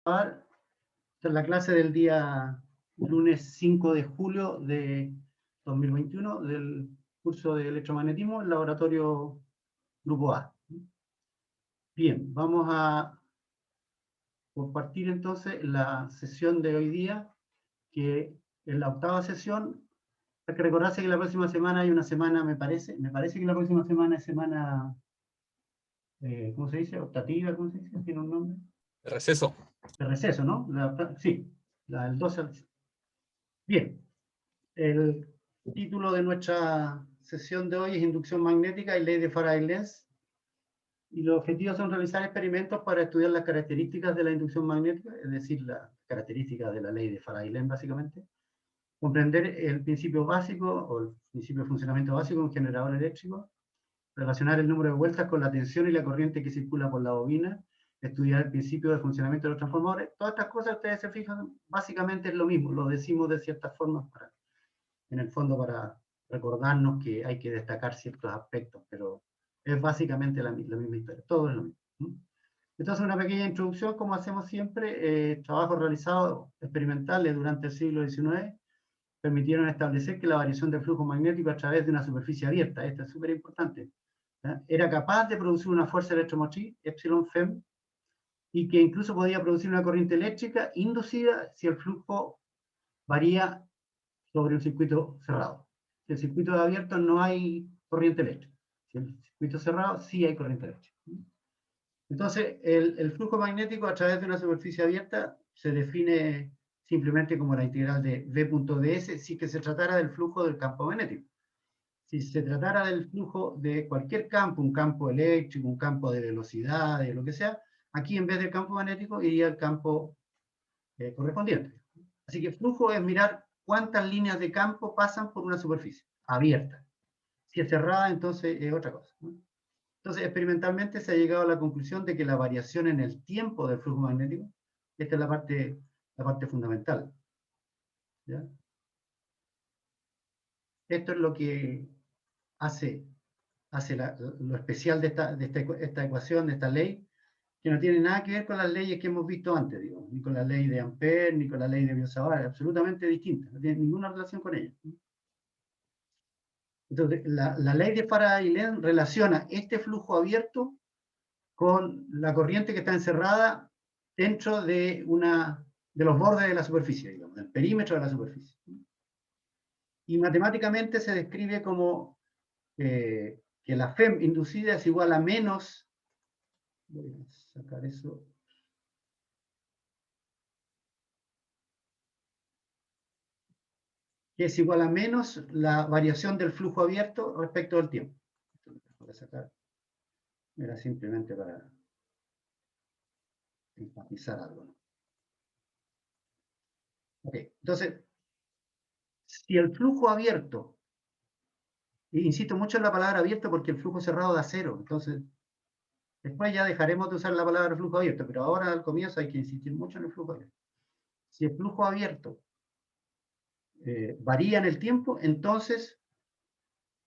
Esta es la clase del día lunes 5 de julio de 2021 del curso de electromagnetismo, el laboratorio Grupo A. Bien, vamos a compartir entonces la sesión de hoy día, que es la octava sesión. Hay que recordarse que la próxima semana hay una semana, me parece que la próxima semana es semana, ¿cómo se dice? Optativa, ¿cómo se dice? ¿Tiene un nombre? Receso. De receso, ¿no? Sí, la del 12 al... Bien, el título de nuestra sesión de hoy es Inducción magnética y ley de Faraday-Lenz, y los objetivos son realizar experimentos para estudiar las características de la inducción magnética, es decir, las características de la ley de Faraday-Lenz básicamente, comprender el principio básico o el principio de funcionamiento básico de un generador eléctrico, relacionar el número de vueltas con la tensión y la corriente que circula por la bobina, estudiar el principio de funcionamiento de los transformadores. Todas estas cosas, ustedes se fijan, básicamente es lo mismo, lo decimos de ciertas formas en el fondo para recordarnos que hay que destacar ciertos aspectos, pero es básicamente la misma historia, todo es lo mismo. Entonces, una pequeña introducción, como hacemos siempre. Trabajos realizados experimentales durante el siglo XIX permitieron establecer que la variación del flujo magnético a través de una superficie abierta, esto es súper importante, era capaz de producir una fuerza electromotriz, epsilon FEM, y que incluso podía producir una corriente eléctrica inducida si el flujo varía sobre un circuito cerrado. Si el circuito es abierto no hay corriente eléctrica. Si el circuito es cerrado sí hay corriente eléctrica. Entonces, el flujo magnético a través de una superficie abierta se define simplemente como la integral de V.ds si que se tratara del flujo del campo magnético. Si se tratara del flujo de cualquier campo, un campo eléctrico, un campo de velocidades, lo que sea, aquí en vez del campo magnético iría el campo correspondiente. Así que flujo es mirar cuántas líneas de campo pasan por una superficie abierta. Si es cerrada, entonces es otra cosa, ¿no? Entonces, experimentalmente se ha llegado a la conclusión de que la variación en el tiempo del flujo magnético, esta es la parte fundamental, ¿ya? Esto es lo que hace lo especial de esta ecuación, de esta ley, que no tiene nada que ver con las leyes que hemos visto antes, digo, ni con la ley de Ampère, ni con la ley de Biot-Savart, absolutamente distinta, no tiene ninguna relación con ella. Entonces, la ley de Faraday-Lenz relaciona este flujo abierto con la corriente que está encerrada dentro de los bordes de la superficie, digamos, del perímetro de la superficie. Y matemáticamente se describe como que la FEM inducida es igual a menos, voy a sacar eso, que es igual a menos la variación del flujo abierto respecto del tiempo. Voy a sacar, era simplemente para enfatizar algo, ¿no? Ok, entonces, si el flujo abierto, insisto mucho en la palabra abierto porque el flujo cerrado da cero, entonces después ya dejaremos de usar la palabra flujo abierto, pero ahora al comienzo hay que insistir mucho en el flujo abierto. Si el flujo abierto varía en el tiempo, entonces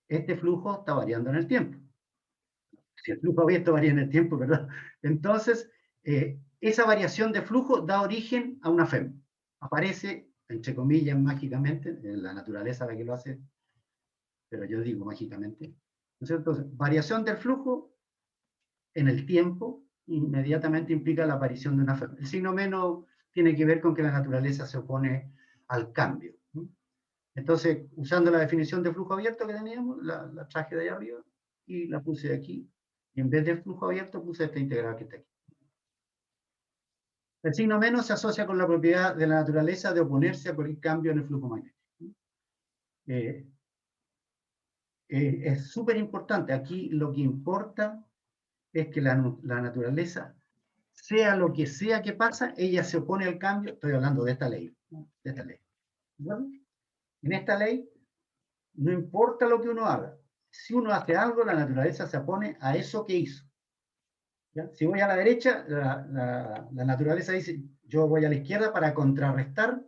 este flujo está variando en el tiempo. Si el flujo abierto varía en el tiempo, ¿verdad? Entonces, esa variación de flujo da origen a una FEM. Aparece, entre comillas, mágicamente, en la naturaleza la que lo hace, pero yo digo mágicamente. ¿No es cierto? Entonces, variación del flujo en el tiempo inmediatamente implica la aparición de una FEM. El signo menos tiene que ver con que la naturaleza se opone al cambio. Entonces, usando la definición de flujo abierto que teníamos, la traje de ahí arriba y la puse aquí. Y en vez de flujo abierto puse esta integral que está aquí. El signo menos se asocia con la propiedad de la naturaleza de oponerse a cualquier cambio en el flujo magnético. Es súper importante. Aquí lo que importa es que la naturaleza, sea lo que sea que pasa, ella se opone al cambio. Estoy hablando de esta ley. De esta ley. ¿Bueno? En esta ley, no importa lo que uno haga. Si uno hace algo, la naturaleza se opone a eso que hizo. ¿Ya? Si voy a la derecha, la naturaleza dice, yo voy a la izquierda para contrarrestar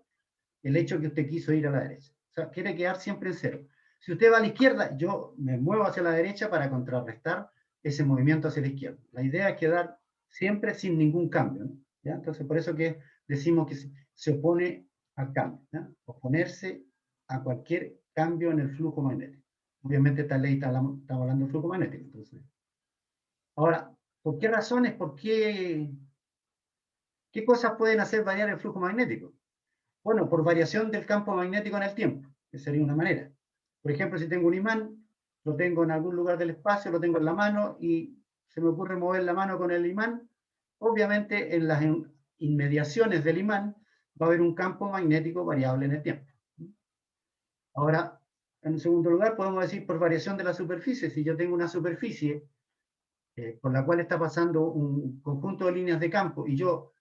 el hecho que usted quiso ir a la derecha. O sea, quiere quedar siempre en cero. Si usted va a la izquierda, yo me muevo hacia la derecha para contrarrestar ese movimiento hacia la izquierda. La idea es quedar siempre sin ningún cambio, ¿no? ¿ya? Entonces, por eso que decimos que se opone al cambio, ¿ya? Oponerse a cualquier cambio en el flujo magnético. Obviamente esta ley estamos hablando de flujo magnético. Entonces. Ahora, ¿por qué razones? ¿Qué cosas pueden hacer variar el flujo magnético? Bueno, por variación del campo magnético en el tiempo, que sería una manera. Por ejemplo, si tengo un imán, lo tengo en algún lugar del espacio, lo tengo en la mano y se me ocurre mover la mano con el imán, obviamente en las inmediaciones del imán va a haber un campo magnético variable en el tiempo. Ahora, en segundo lugar, podemos decir por variación de la superficie. Si yo tengo una superficie por la cual está pasando un conjunto de líneas de campo y yo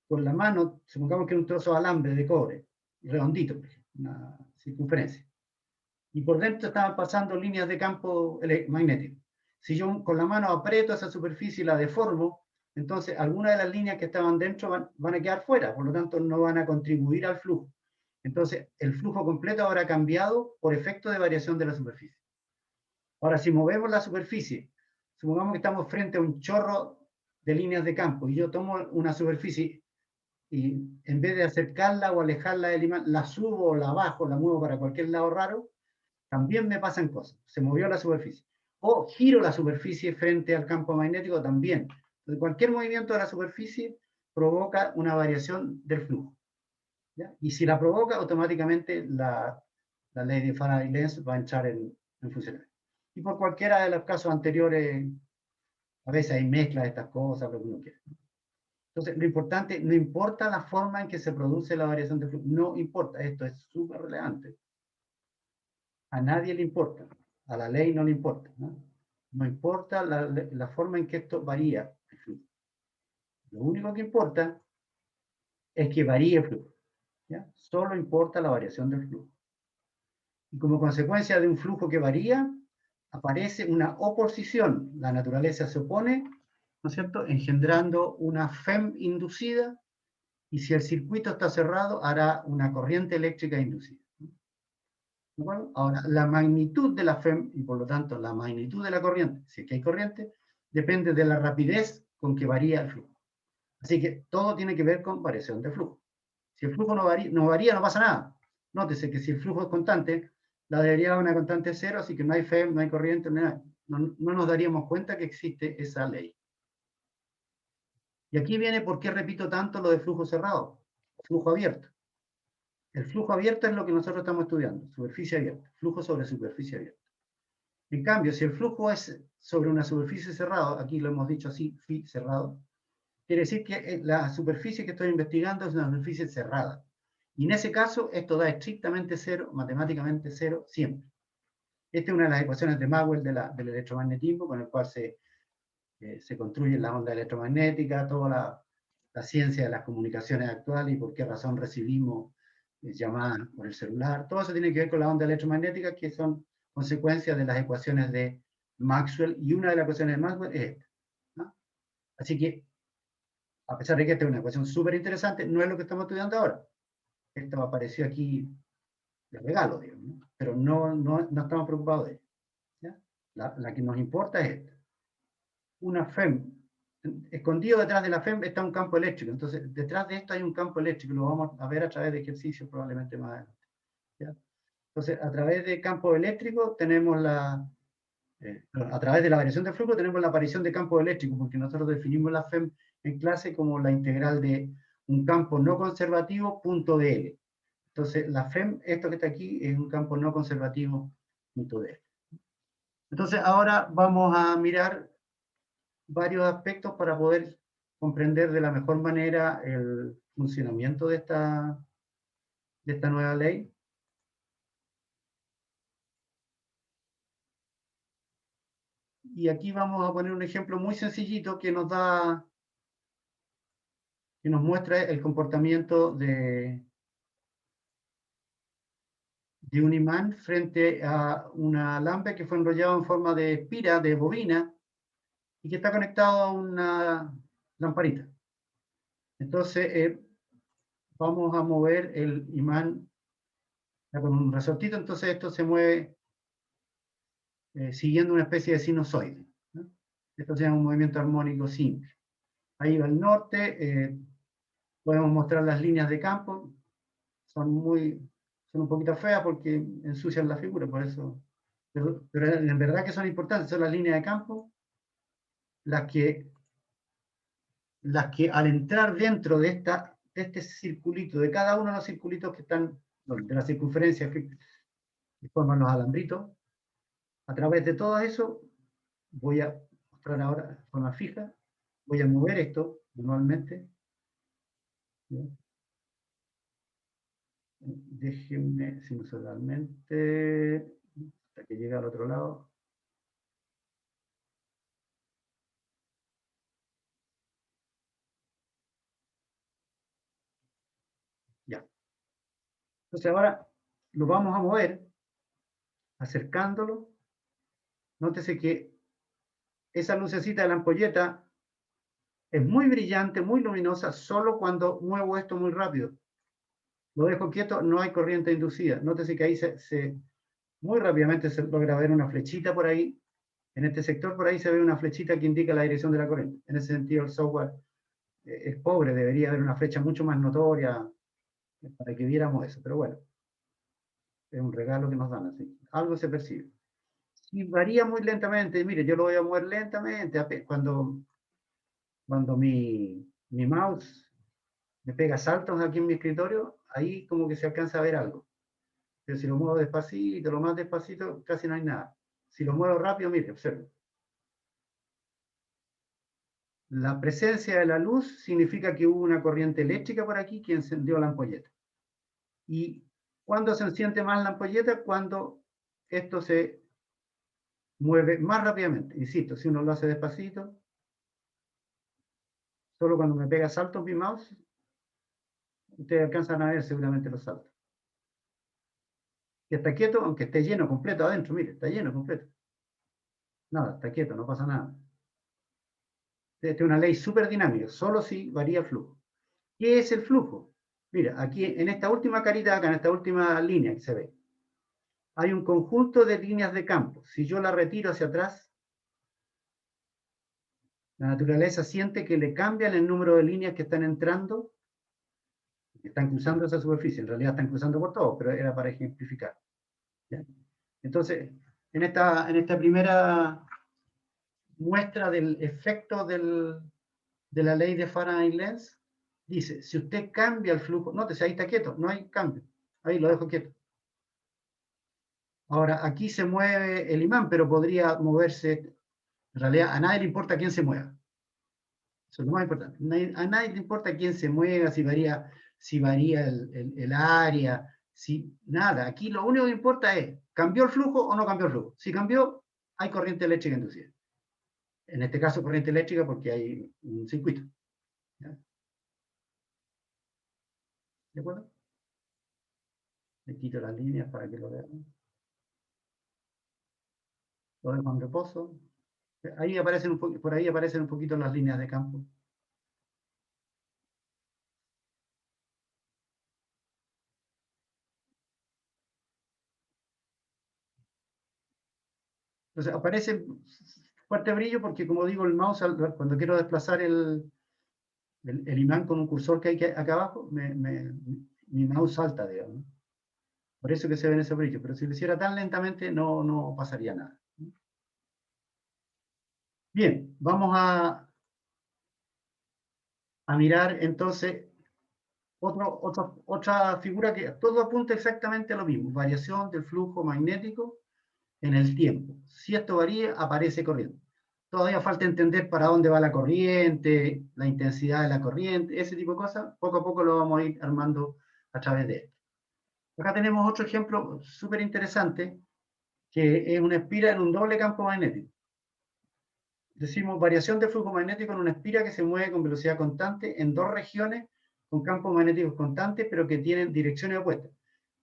con la mano, supongamos que es un trozo de alambre de cobre, redondito, por ejemplo, una circunferencia, y por dentro estaban pasando líneas de campo magnético. Si yo con la mano aprieto esa superficie y la deformo, entonces algunas de las líneas que estaban dentro van a quedar fuera, por lo tanto no van a contribuir al flujo. Entonces el flujo completo habrá cambiado por efecto de variación de la superficie. Ahora, si movemos la superficie, supongamos que estamos frente a un chorro de líneas de campo y yo tomo una superficie y en vez de acercarla o alejarla del imán, la subo o la bajo, la muevo para cualquier lado raro, también me pasan cosas. Se movió la superficie. O giro la superficie frente al campo magnético también. Entonces, cualquier movimiento de la superficie provoca una variación del flujo. ¿Ya? Y si la provoca, automáticamente la ley de Faraday-Lenz va a entrar en funcionamiento. Y por cualquiera de los casos anteriores, a veces hay mezcla de estas cosas, lo que uno quiera. Entonces, lo importante, no importa la forma en que se produce la variación de flujo, no importa, esto es súper relevante. A nadie le importa, a la ley no le importa, ¿no? No importa la forma en que esto varía el flujo. Lo único que importa es que varíe el flujo, ¿ya? Solo importa la variación del flujo. Y como consecuencia de un flujo que varía, aparece una oposición. La naturaleza se opone, ¿no es cierto?, engendrando una FEM inducida, y si el circuito está cerrado, hará una corriente eléctrica inducida. ¿De acuerdo? Ahora, la magnitud de la FEM, y por lo tanto la magnitud de la corriente, si es que hay corriente, depende de la rapidez con que varía el flujo. Así que todo tiene que ver con variación de flujo. Si el flujo no varía, no pasa nada. Nótese que si el flujo es constante, la deriva de una constante cero, así que no hay FEM, no hay corriente, no nos daríamos cuenta que existe esa ley. Y aquí viene por qué repito tanto lo de flujo cerrado, flujo abierto. El flujo abierto es lo que nosotros estamos estudiando, superficie abierta, flujo sobre superficie abierta. En cambio, si el flujo es sobre una superficie cerrada, aquí lo hemos dicho así, phi cerrado, quiere decir que la superficie que estoy investigando es una superficie cerrada. Y en ese caso, esto da estrictamente cero, matemáticamente cero, siempre. Esta es una de las ecuaciones de Maxwell del electromagnetismo, con el cual se construyen las ondas electromagnéticas, toda la ciencia de las comunicaciones actuales y por qué razón recibimos llamadas por el celular. Todo eso tiene que ver con las ondas electromagnéticas, que son consecuencias de las ecuaciones de Maxwell, y una de las ecuaciones de Maxwell es esta, ¿no? Así que, a pesar de que esta es una ecuación súper interesante, no es lo que estamos estudiando ahora. Esto apareció aquí de regalo, digamos, ¿no? Pero no estamos preocupados de ello, ¿ya? La que nos importa es esta. Una FEM. Escondido detrás de la FEM está un campo eléctrico. Entonces, detrás de esto hay un campo eléctrico. Lo vamos a ver a través de ejercicios probablemente más adelante, ¿ya? Entonces, a través de campo eléctrico tenemos a través de la variación de flujo tenemos la aparición de campo eléctrico, porque nosotros definimos la FEM en clase como la integral de un campo no conservativo punto dl. Entonces, la FEM, esto que está aquí, es un campo no conservativo punto dl. Entonces, ahora vamos a mirar varios aspectos para poder comprender de la mejor manera el funcionamiento de esta nueva ley. Y aquí vamos a poner un ejemplo muy sencillito que nos muestra el comportamiento de un imán frente a una alambre que fue enrollado en forma de espira de bobina y que está conectado a una lamparita. Entonces, vamos a mover el imán con un resortito, entonces esto se mueve siguiendo una especie de sinusoide, ¿no? Esto se llama un movimiento armónico simple. Ahí va el norte, podemos mostrar las líneas de campo, son un poquito feas porque ensucian la figura, por eso, pero en verdad que son importantes, son las líneas de campo, las que al entrar dentro de este circulito, de cada uno de los circulitos que están, de la circunferencia que forman los alambritos, a través de todo eso, voy a mostrar ahora de forma fija, voy a mover esto manualmente. Déjenme sinusoidalmente hasta que llegue al otro lado. Ya. Entonces ahora lo vamos a mover acercándolo. Nótese que esa lucecita de la ampolleta es muy brillante, muy luminosa, solo cuando muevo esto muy rápido. Lo dejo quieto, no hay corriente inducida. Nótese que ahí muy rápidamente se logra ver una flechita por ahí. En este sector por ahí se ve una flechita que indica la dirección de la corriente. En ese sentido el software es pobre, debería haber una flecha mucho más notoria para que viéramos eso. Pero bueno, es un regalo que nos dan así. Algo se percibe. Y varía muy lentamente. Mire, yo lo voy a mover lentamente. Cuando mi mouse me pega saltos aquí en mi escritorio, ahí como que se alcanza a ver algo. Pero si lo muevo despacito, lo más despacito, casi no hay nada. Si lo muevo rápido, mire, observe. La presencia de la luz significa que hubo una corriente eléctrica por aquí que encendió la ampolleta. ¿Y cuándo se enciende más la ampolleta? Cuando esto se mueve más rápidamente. Insisto, si uno lo hace despacito, solo cuando me pega saltos mi mouse, ustedes alcanzan a ver seguramente los saltos. Y está quieto, aunque esté lleno completo adentro, mire, está lleno completo. Nada, está quieto, no pasa nada. Esta es una ley súper dinámica, solo si varía el flujo. ¿Qué es el flujo? Mira, aquí en esta última carita, acá en esta última línea que se ve, hay un conjunto de líneas de campo. Si yo la retiro hacia atrás, la naturaleza siente que le cambian el número de líneas que están entrando, que están cruzando esa superficie. En realidad están cruzando por todo, pero era para ejemplificar. ¿Ya? Entonces, en esta primera muestra del efecto de la ley de Faraday-Lenz, dice, si usted cambia el flujo, nótese, ahí está quieto, no hay cambio, ahí lo dejo quieto. Ahora, aquí se mueve el imán, pero podría moverse, en realidad a nadie le importa quién se mueva. Eso es lo más importante. A nadie le importa quién se mueva, si varía el área, nada. Aquí lo único que importa es, ¿cambió el flujo o no cambió el flujo? Si cambió, hay corriente eléctrica inducida. En este caso, corriente eléctrica porque hay un circuito. ¿Ya? ¿De acuerdo? Le quito las líneas para que lo vean. Lo dejo en reposo. Ahí aparecen por ahí aparecen un poquito las líneas de campo. Entonces aparece fuerte brillo porque, como digo, el mouse, cuando quiero desplazar el imán con un cursor que hay acá abajo, mi mouse salta, digamos. Por eso que se ve ese brillo. Pero si lo hiciera tan lentamente, no pasaría nada. Bien, vamos a mirar entonces otra figura que todo apunta exactamente a lo mismo. Variación del flujo magnético en el tiempo. Si esto varía, aparece corriente. Todavía falta entender para dónde va la corriente, la intensidad de la corriente, ese tipo de cosas. Poco a poco lo vamos a ir armando a través de esto. Acá tenemos otro ejemplo súper interesante, que es una espira en un doble campo magnético. Decimos variación de flujo magnético en una espira que se mueve con velocidad constante en dos regiones con campos magnéticos constantes, pero que tienen direcciones opuestas.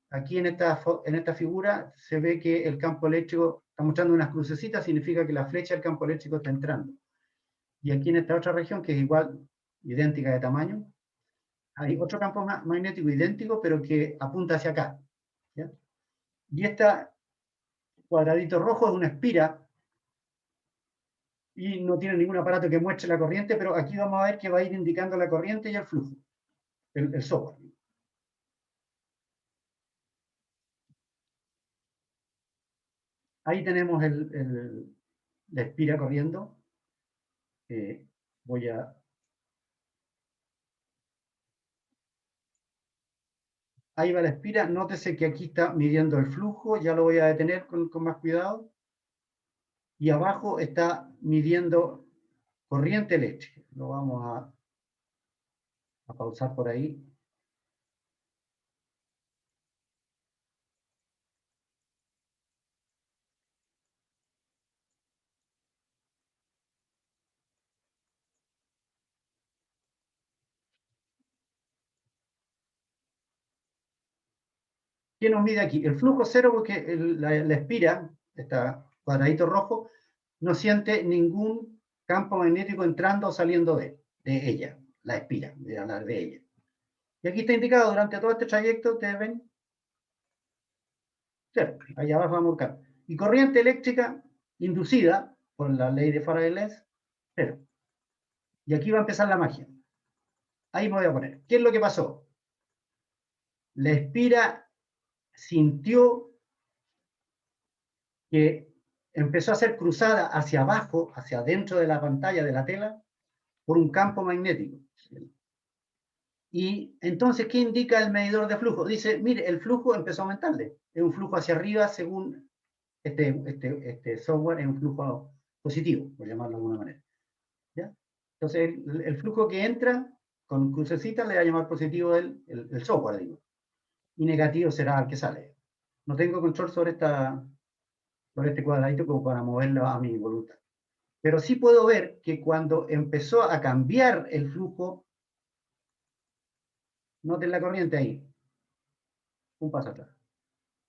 Aquí en esta figura se ve que el campo eléctrico está mostrando unas crucecitas, significa que la flecha del campo eléctrico está entrando. Y aquí en esta otra región, que es igual, idéntica de tamaño, hay otro campo magnético idéntico, pero que apunta hacia acá. ¿Ya? Y este cuadradito rojo es una espira, y no tiene ningún aparato que muestre la corriente, pero aquí vamos a ver que va a ir indicando la corriente y el flujo, el software. Ahí tenemos la espira corriendo. Voy a... Ahí va la espira. Nótese que aquí está midiendo el flujo. Ya lo voy a detener con más cuidado. Y abajo está midiendo corriente eléctrica. Lo vamos a pausar por ahí. ¿Qué nos mide aquí? El flujo cero, porque la espira, está cuadradito rojo, no siente ningún campo magnético entrando o saliendo de ella, la espira, de hablar de ella. Y aquí está indicado durante todo este trayecto, ustedes ven, cero, allá abajo vamos a buscar. Y corriente eléctrica inducida por la ley de Faraday-Lenz, cero. Y aquí va a empezar la magia. Ahí me voy a poner. ¿Qué es lo que pasó? La espira sintió que empezó a ser cruzada hacia abajo, hacia adentro de la pantalla de la tela, por un campo magnético. Y entonces, ¿qué indica el medidor de flujo? Dice, mire, el flujo empezó a aumentarle. Es un flujo hacia arriba según este software, es un flujo positivo, por llamarlo de alguna manera. ¿Ya? Entonces, el flujo que entra con crucecita le va a llamar positivo el software, digo. Y negativo será el que sale. No tengo control sobre este cuadradito como para moverlo a mi voluntad. Pero sí puedo ver que cuando empezó a cambiar el flujo, noten la corriente ahí, un paso atrás.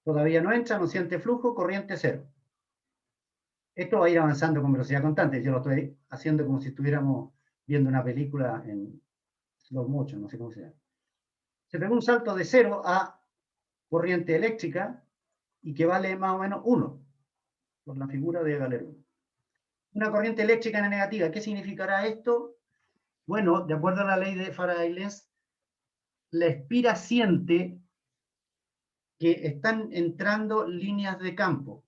Todavía no entra, no siente flujo, corriente cero. Esto va a ir avanzando con velocidad constante. Yo lo estoy haciendo como si estuviéramos viendo una película en slow motion, no sé cómo se llama. Se pegó un salto de 0 a corriente eléctrica y que vale más o menos 1, por la figura de Galero. Una corriente eléctrica en la negativa. ¿Qué significará esto? Bueno, de acuerdo a la ley de Faraday-Lenz, la espira siente que están entrando líneas de campo.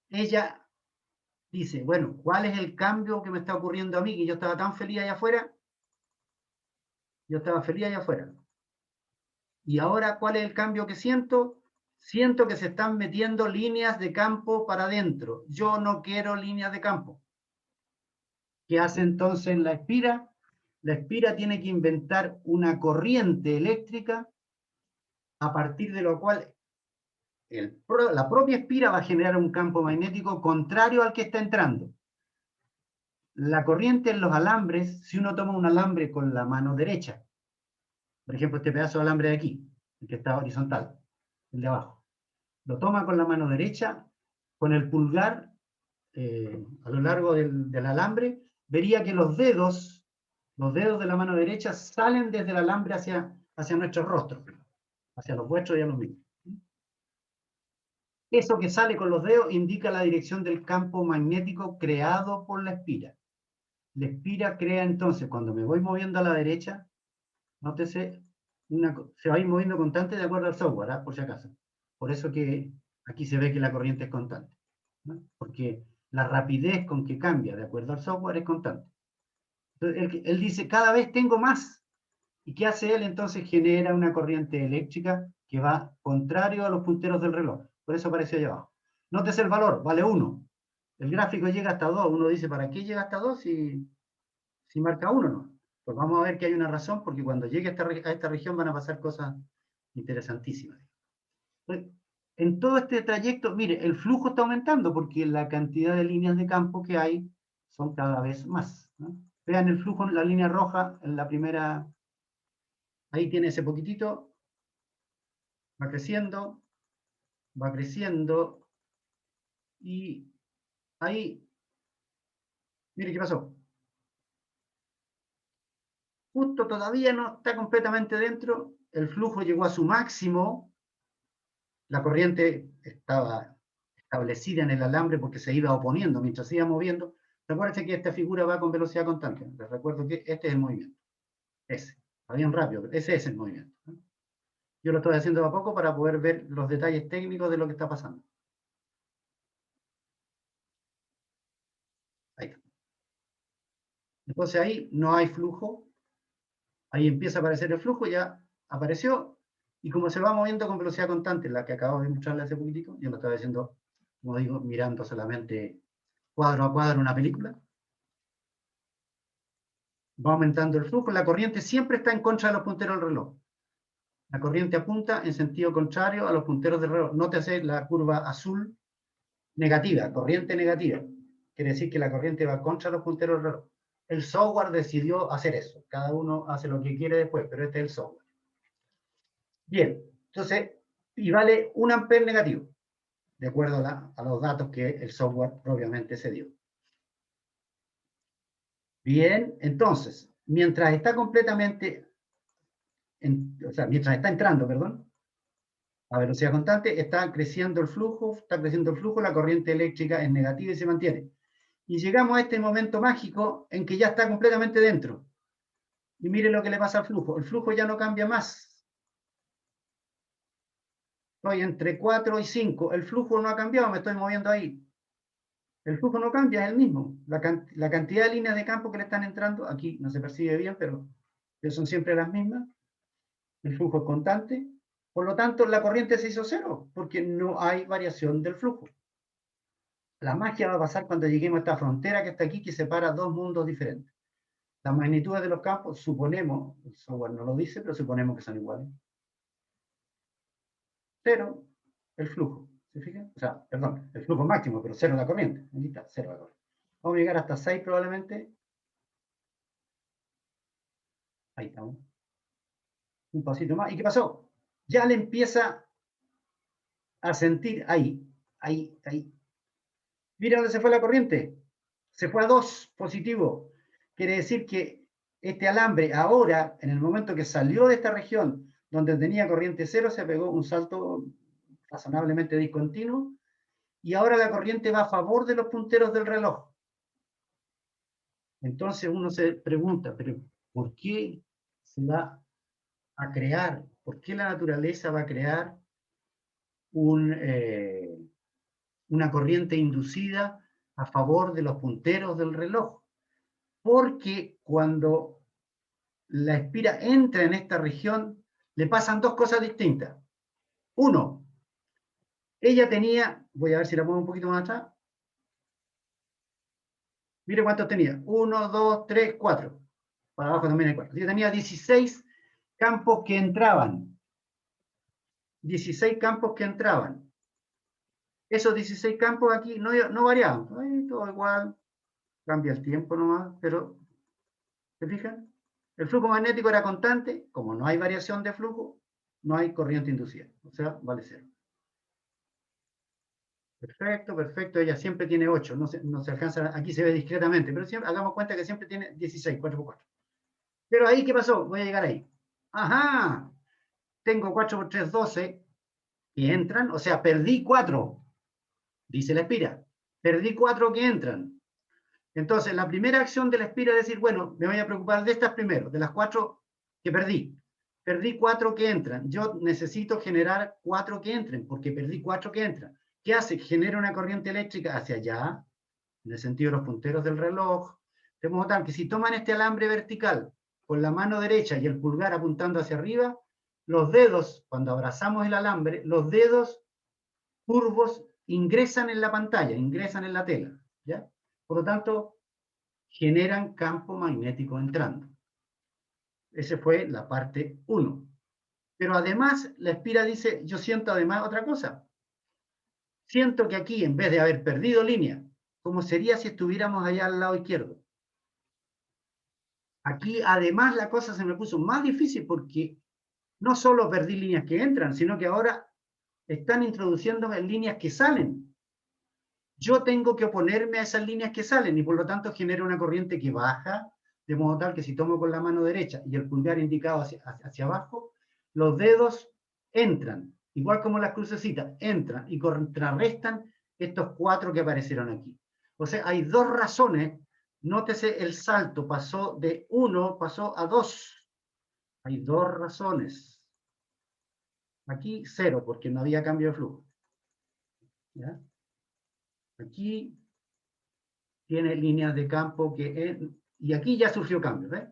Ella dice, bueno, ¿cuál es el cambio que me está ocurriendo a mí? Que yo estaba tan feliz allá afuera. Yo estaba feliz allá afuera. Y ahora, ¿cuál es el cambio que siento? Siento que se están metiendo líneas de campo para adentro. Yo no quiero líneas de campo. ¿Qué hace entonces la espira? La espira tiene que inventar una corriente eléctrica a partir de lo cual la propia espira va a generar un campo magnético contrario al que está entrando. La corriente en los alambres, si uno toma un alambre con la mano derecha, por ejemplo, este pedazo de alambre de aquí, el que está horizontal, el de abajo, lo toma con la mano derecha, con el pulgar a lo largo del alambre, vería que los dedos de la mano derecha salen desde el alambre hacia nuestro rostro, hacia los vuestros y a los míos. Eso que sale con los dedos indica la dirección del campo magnético creado por la espira. La espira crea entonces, cuando me voy moviendo a la derecha, nótese, se va a ir moviendo constante de acuerdo al software, por si acaso. Por eso que aquí se ve que la corriente es constante, ¿no? Porque la rapidez con que cambia de acuerdo al software es constante. Entonces, él dice, cada vez tengo más. ¿Y qué hace él? Entonces genera una corriente eléctrica que va contrario a los punteros del reloj. Por eso aparece allá abajo. Nótese el valor, vale 1. El gráfico llega hasta 2. Uno dice, ¿para qué llega hasta 2 si marca 1? No. Pues vamos a ver que hay una razón, porque cuando llegue a esta región van a pasar cosas interesantísimas. Entonces, en todo este trayecto, mire, el flujo está aumentando porque la cantidad de líneas de campo que hay son cada vez más, ¿no? Vean el flujo en la línea roja, en la primera, ahí tiene ese poquitito, va creciendo, y ahí, mire qué pasó. Justo todavía no está completamente dentro, el flujo llegó a su máximo, la corriente estaba establecida en el alambre porque se iba oponiendo mientras se iba moviendo, Recuerden que esta figura va con velocidad constante. Les recuerdo que este es el movimiento. Ese. Va bien rápido, pero ese es el movimiento. Yo lo estoy haciendo a poco para poder ver los detalles técnicos de lo que está pasando. Ahí está. Entonces ahí no hay flujo. Ahí empieza a aparecer el flujo, ya apareció. Y como se va moviendo con velocidad constante, la que acabo de mostrarle hace poquitito, yo lo estaba haciendo, como digo, mirando solamente cuadro a cuadro una película. Va aumentando el flujo. La corriente siempre está en contra de los punteros del reloj. La corriente apunta en sentido contrario a los punteros del reloj. Nótese la curva azul negativa, corriente negativa. Quiere decir que la corriente va contra los punteros del reloj. El software decidió hacer eso. Cada uno hace lo que quiere después, pero este es el software. Bien, entonces, y vale 1 ampere negativo, de acuerdo a los datos que el software propiamente se dio. Bien, entonces, mientras está completamente, o sea, mientras está entrando, perdón, a velocidad constante, está creciendo el flujo, la corriente eléctrica es negativa y se mantiene. Y llegamos a este momento mágico en que ya está completamente dentro. Y mire lo que le pasa al flujo. El flujo ya no cambia más. Estoy entre 4 y 5. El flujo no ha cambiado, me estoy moviendo ahí. El flujo no cambia, es el mismo. La cantidad de líneas de campo que le están entrando, aquí no se percibe bien, pero son siempre las mismas. El flujo es constante. Por lo tanto, la corriente se hizo cero, porque no hay variación del flujo. La magia va a pasar cuando lleguemos a esta frontera que está aquí, que separa dos mundos diferentes. Las magnitudes de los campos, suponemos, el software no lo dice, pero suponemos que son iguales. Cero, el flujo. ¿Se fijan? O sea, perdón, el flujo máximo, pero cero la corriente. Aquí está, cero la corriente. Vamos a llegar hasta 6 probablemente. Ahí estamos. Un pasito más. ¿Y qué pasó? Ya le empieza a sentir ahí. Mira dónde se fue la corriente. Se fue a 2 positivo. Quiere decir que este alambre ahora, en el momento que salió de esta región donde tenía corriente cero, se pegó un salto razonablemente discontinuo y ahora la corriente va a favor de los punteros del reloj. Entonces uno se pregunta, pero ¿por qué se va a crear? ¿Por qué la naturaleza va a crear una corriente inducida a favor de los punteros del reloj? Porque cuando la espira entra en esta región, le pasan dos cosas distintas. Uno, ella tenía, voy a ver si la pongo un poquito más atrás. Mire cuántos tenía. 1, 2, 3, 4. Para abajo también hay 4. Yo tenía 16 campos que entraban. 16 campos que entraban. Esos 16 campos aquí no variaban. Ahí todo igual. Cambia el tiempo nomás, pero ¿se fijan? El flujo magnético era constante. Como no hay variación de flujo, no hay corriente inducida. O sea, vale cero. Perfecto, perfecto. Ella siempre tiene 8. No se alcanza, aquí se ve discretamente, pero siempre, hagamos cuenta que siempre tiene 16, 4 por 4. Pero ahí, ¿qué pasó? Voy a llegar ahí. Ajá. Tengo 4 por 3, 12. Y entran, o sea, perdí 4. Dice la espira. Perdí 4 que entran. Entonces, la primera acción de la espira es decir, bueno, me voy a preocupar de estas primero, de las 4 que perdí. Perdí 4 que entran. Yo necesito generar 4 que entren, porque perdí 4 que entran. ¿Qué hace? Genera una corriente eléctrica hacia allá, en el sentido de los punteros del reloj. De modo tal que si toman este alambre vertical con la mano derecha y el pulgar apuntando hacia arriba, los dedos, cuando abrazamos el alambre, los dedos curvos ingresan en la pantalla, ingresan en la tela. ¿Ya? Por lo tanto, generan campo magnético entrando. Esa fue la parte 1. Pero además, la espira dice, yo siento además otra cosa. Siento que aquí, en vez de haber perdido línea, como sería si estuviéramos allá al lado izquierdo, aquí además la cosa se me puso más difícil porque no solo perdí líneas que entran, sino que ahora están introduciéndome líneas que salen. Yo tengo que oponerme a esas líneas que salen y por lo tanto genera una corriente que baja, de modo tal que si tomo con la mano derecha y el pulgar indicado hacia abajo, los dedos entran, igual como las crucecitas, entran y contrarrestan estos 4 que aparecieron aquí. O sea, hay dos razones. Nótese el salto, pasó de 1, pasó a 2. Hay dos razones. Aquí 0, porque no había cambio de flujo. ¿Ya? Aquí tiene líneas de campo y aquí ya sufrió cambio. ¿Ves?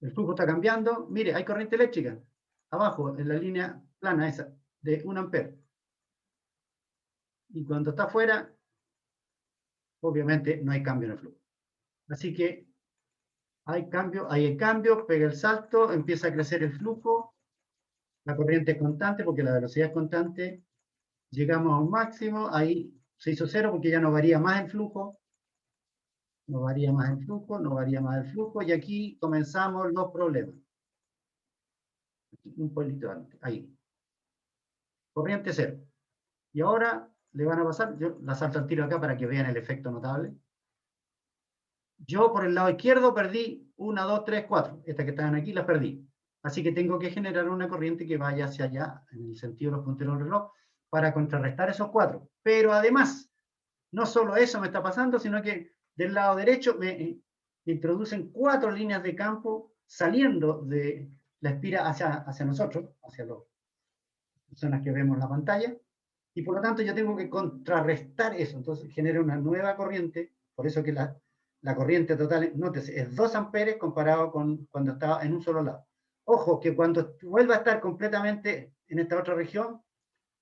El flujo está cambiando. Mire, hay corriente eléctrica. Abajo, en la línea plana esa, de 1 ampere. Y cuando está afuera, obviamente no hay cambio en el flujo. Así que hay el cambio, pega el salto, empieza a crecer el flujo, la corriente es constante porque la velocidad es constante, llegamos a un máximo, ahí se hizo 0 porque ya no varía más el flujo, no varía más el flujo, no varía más el flujo, y aquí comenzamos los problemas. Un poquito antes, ahí. Corriente 0. Y ahora le van a pasar, yo la salto al tiro acá para que vean el efecto notable. Yo por el lado izquierdo perdí 1, 2, 3, 4. Estas que estaban aquí las perdí. Así que tengo que generar una corriente que vaya hacia allá, en el sentido de los punteros del reloj, para contrarrestar esos 4. Pero además, no solo eso me está pasando, sino que del lado derecho me introducen 4 líneas de campo saliendo de la espira hacia nosotros, hacia las personas que vemos en la pantalla. Y por lo tanto yo tengo que contrarrestar eso. Entonces genera una nueva corriente, por eso que la corriente total, nótese, es 2 amperes comparado con cuando estaba en un solo lado. Ojo, que cuando vuelva a estar completamente en esta otra región,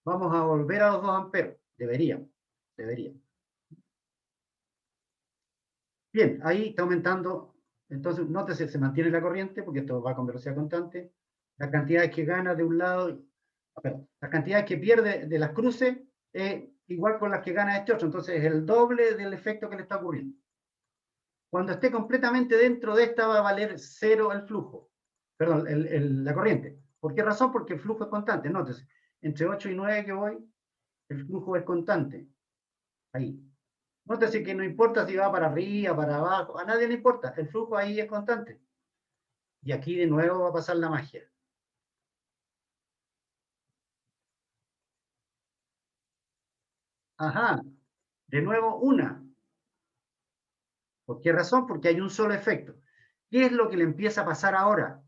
vamos a volver a los 2 amperes. Deberíamos. Bien, ahí está aumentando. Entonces, nótese, se mantiene la corriente, porque esto va con velocidad constante. Las cantidades que gana de un lado, las cantidades que pierde de las cruces, es igual con las que gana este otro. Entonces, es el doble del efecto que le está ocurriendo. Cuando esté completamente dentro de esta, va a valer 0 el flujo. Perdón, la corriente. ¿Por qué razón? Porque el flujo es constante. Nótese, entre 8 y 9 que voy, el flujo es constante. Ahí. Nótese que no importa si va para arriba, para abajo, a nadie le importa. El flujo ahí es constante. Y aquí de nuevo va a pasar la magia. Ajá, de nuevo una. ¿Por qué razón? Porque hay un solo efecto. ¿Qué es lo que le empieza a pasar ahora?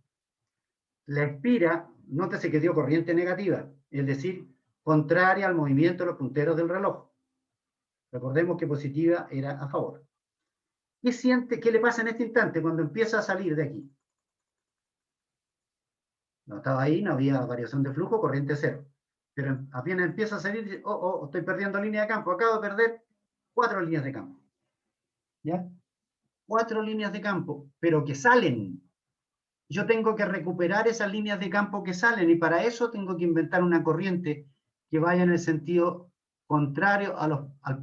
La espira, nótese que dio corriente negativa, es decir, contraria al movimiento de los punteros del reloj. Recordemos que positiva era a favor. ¿Qué siente? ¿Qué le pasa en este instante cuando empieza a salir de aquí? No estaba ahí, no había variación de flujo, corriente 0. Pero apenas empieza a salir, dice, estoy perdiendo línea de campo. Acabo de perder 4 líneas de campo. ¿Ya? 4 líneas de campo, pero que salen. Yo tengo que recuperar esas líneas de campo que salen, y para eso tengo que inventar una corriente que vaya en el sentido contrario al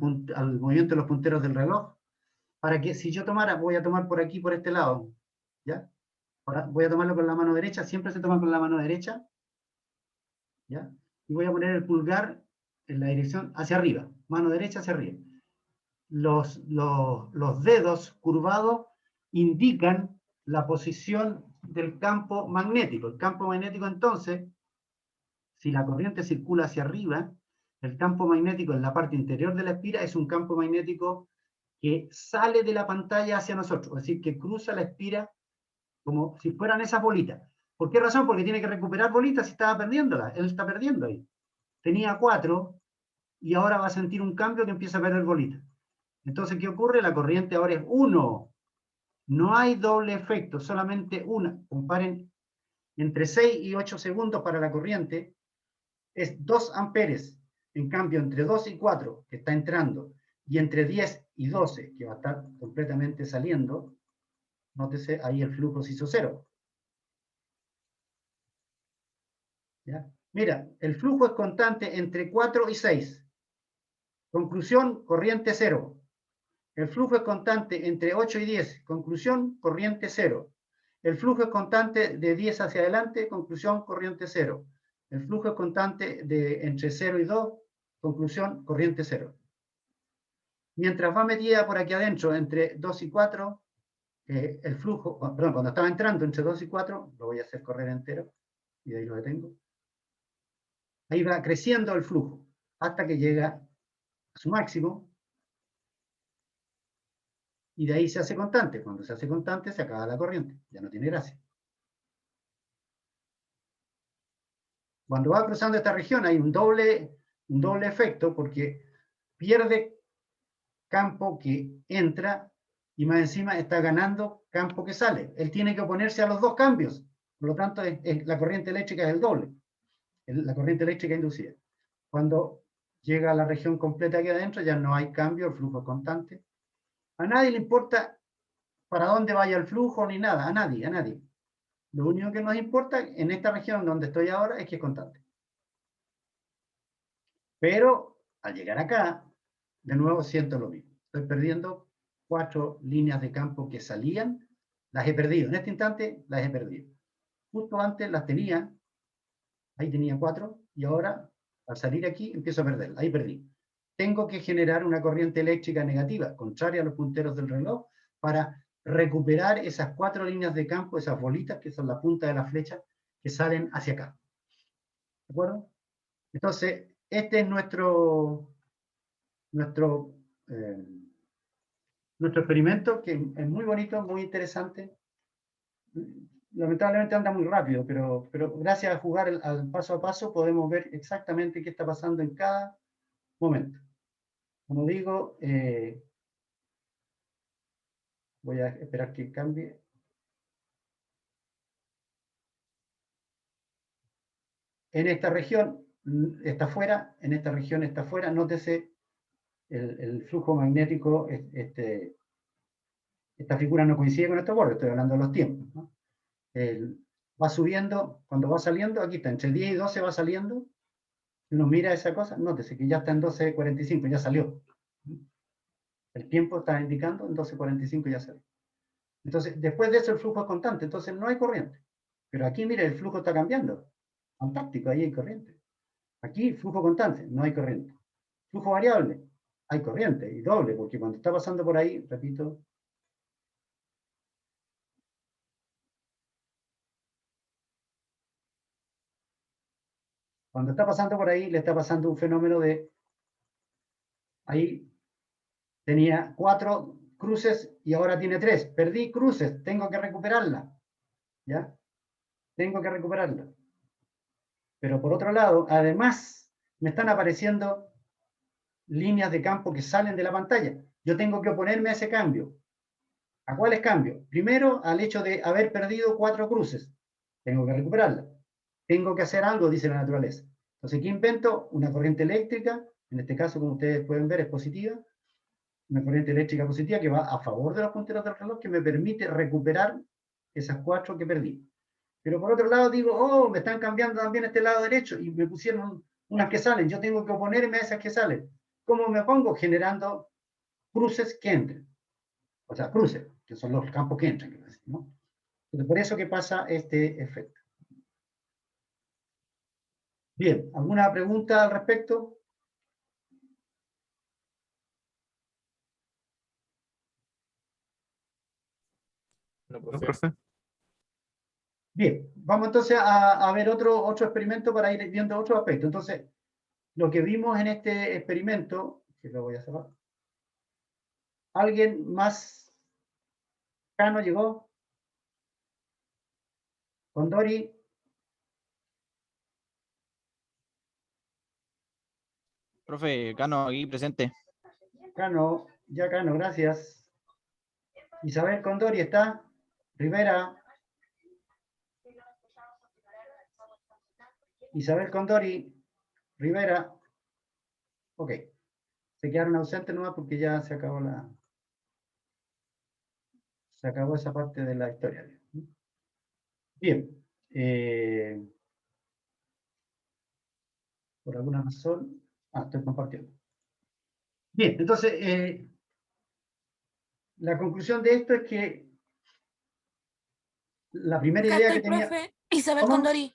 movimiento de los punteros del reloj, para que si yo tomara, voy a tomar por aquí, por este lado, ¿ya? Ahora voy a tomarlo con la mano derecha, siempre se toma con la mano derecha, ¿ya? Y voy a poner el pulgar en la dirección hacia arriba, mano derecha hacia arriba. Los dedos curvados indican la posición del campo magnético. El campo magnético, entonces, si la corriente circula hacia arriba, el campo magnético en la parte interior de la espira es un campo magnético que sale de la pantalla hacia nosotros, es decir, que cruza la espira como si fueran esas bolitas. ¿Por qué razón? Porque tiene que recuperar bolitas si estaba perdiéndolas. Él está perdiendo ahí. Tenía 4 y ahora va a sentir un cambio que empieza a perder bolitas. Entonces, ¿qué ocurre? La corriente ahora es 1. No hay doble efecto, solamente una. Comparen, entre 6 y 8 segundos para la corriente es 2 amperes. En cambio, entre 2 y 4, que está entrando, y entre 10 y 12, que va a estar completamente saliendo, nótese, ahí el flujo se hizo 0. ¿Ya? Mira, el flujo es constante entre 4 y 6. Conclusión, corriente 0. El flujo es constante entre 8 y 10. Conclusión, corriente 0. El flujo es constante de 10 hacia adelante. Conclusión, corriente 0. El flujo es constante de entre 0 y 2. Conclusión, corriente 0. Mientras va metida por aquí adentro entre 2 y 4, el flujo, perdón, cuando estaba entrando entre 2 y 4, lo voy a hacer correr entero, y de ahí lo detengo. Ahí va creciendo el flujo, hasta que llega a su máximo, y de ahí se hace constante. Cuando se hace constante, se acaba la corriente, ya no tiene gracia. Cuando va cruzando esta región hay un doble efecto, porque pierde campo que entra y más encima está ganando campo que sale. Él tiene que oponerse a los dos cambios. Por lo tanto, la corriente eléctrica es el doble. La corriente eléctrica inducida. Cuando llega a la región completa aquí adentro, ya no hay cambio, el flujo es constante. A nadie le importa para dónde vaya el flujo ni nada, a nadie. Lo único que nos importa en esta región donde estoy ahora es que es constante. Pero al llegar acá, de nuevo siento lo mismo. Estoy perdiendo 4 líneas de campo que salían, las he perdido. En este instante las he perdido. Justo antes las tenía, ahí tenía 4, y ahora al salir aquí empiezo a perderlas. Ahí perdí. Tengo que generar una corriente eléctrica negativa, contraria a los punteros del reloj, para recuperar esas 4 líneas de campo, esas bolitas que son la punta de la flecha, que salen hacia acá. ¿De acuerdo? Entonces, este es nuestro experimento, que es muy bonito, muy interesante. Lamentablemente anda muy rápido, pero gracias a jugar al paso a paso podemos ver exactamente qué está pasando en cada momento. Como digo, voy a esperar que cambie. En esta región está afuera, en esta región está afuera. Nótese el flujo magnético, esta figura no coincide con estos bordes, estoy hablando de los tiempos, ¿no? Va subiendo, cuando va saliendo, aquí está, entre 10 y 12 va saliendo. Si uno mira esa cosa, nótese que ya está en 12:45, ya salió. El tiempo está indicando en 12:45 ya salió. Entonces, después de eso el flujo es constante, entonces no hay corriente. Pero aquí, mire, el flujo está cambiando. Fantástico, ahí hay corriente. Aquí, flujo constante, no hay corriente. Flujo variable, hay corriente, y doble, porque cuando está pasando por ahí, repito, cuando está pasando por ahí, le está pasando un fenómeno de, ahí tenía 4 cruces y ahora tiene 3. Perdí cruces, tengo que recuperarla. ¿Ya? Tengo que recuperarla. Pero por otro lado, además, me están apareciendo líneas de campo que salen de la pantalla. Yo tengo que oponerme a ese cambio. ¿A cuáles cambios? Primero, al hecho de haber perdido 4 cruces. Tengo que recuperarla. Tengo que hacer algo, dice la naturaleza. Entonces, ¿qué invento? Una corriente eléctrica, en este caso, como ustedes pueden ver, es positiva. Una corriente eléctrica positiva que va a favor de los punteros del reloj, que me permite recuperar esas 4 que perdí. Pero por otro lado digo, oh, me están cambiando también este lado derecho y me pusieron unas que salen. Yo tengo que oponerme a esas que salen. ¿Cómo me pongo? Generando cruces que entren. O sea, cruces, que son los campos que entran. ¿No? Entonces, por eso que pasa este efecto. Bien, ¿alguna pregunta al respecto? No, ¿No, profe. profe? Bien, vamos entonces a ver otro experimento para ir viendo otro aspecto. Entonces, lo que vimos en este experimento, que lo voy a cerrar. ¿Alguien más Cano llegó? Condori. Profe, Cano aquí presente. Cano, ya Cano, gracias. Isabel Condori está. Rivera. Isabel Condori. Rivera. Ok. Se quedaron ausentes nomás porque ya se acabó esa parte de la historia. Bien. Por alguna razón. Estoy compartiendo. Bien, entonces, la conclusión de esto es que la primera idea que tenía... Profe, Isabel ¿Cómo? Condori.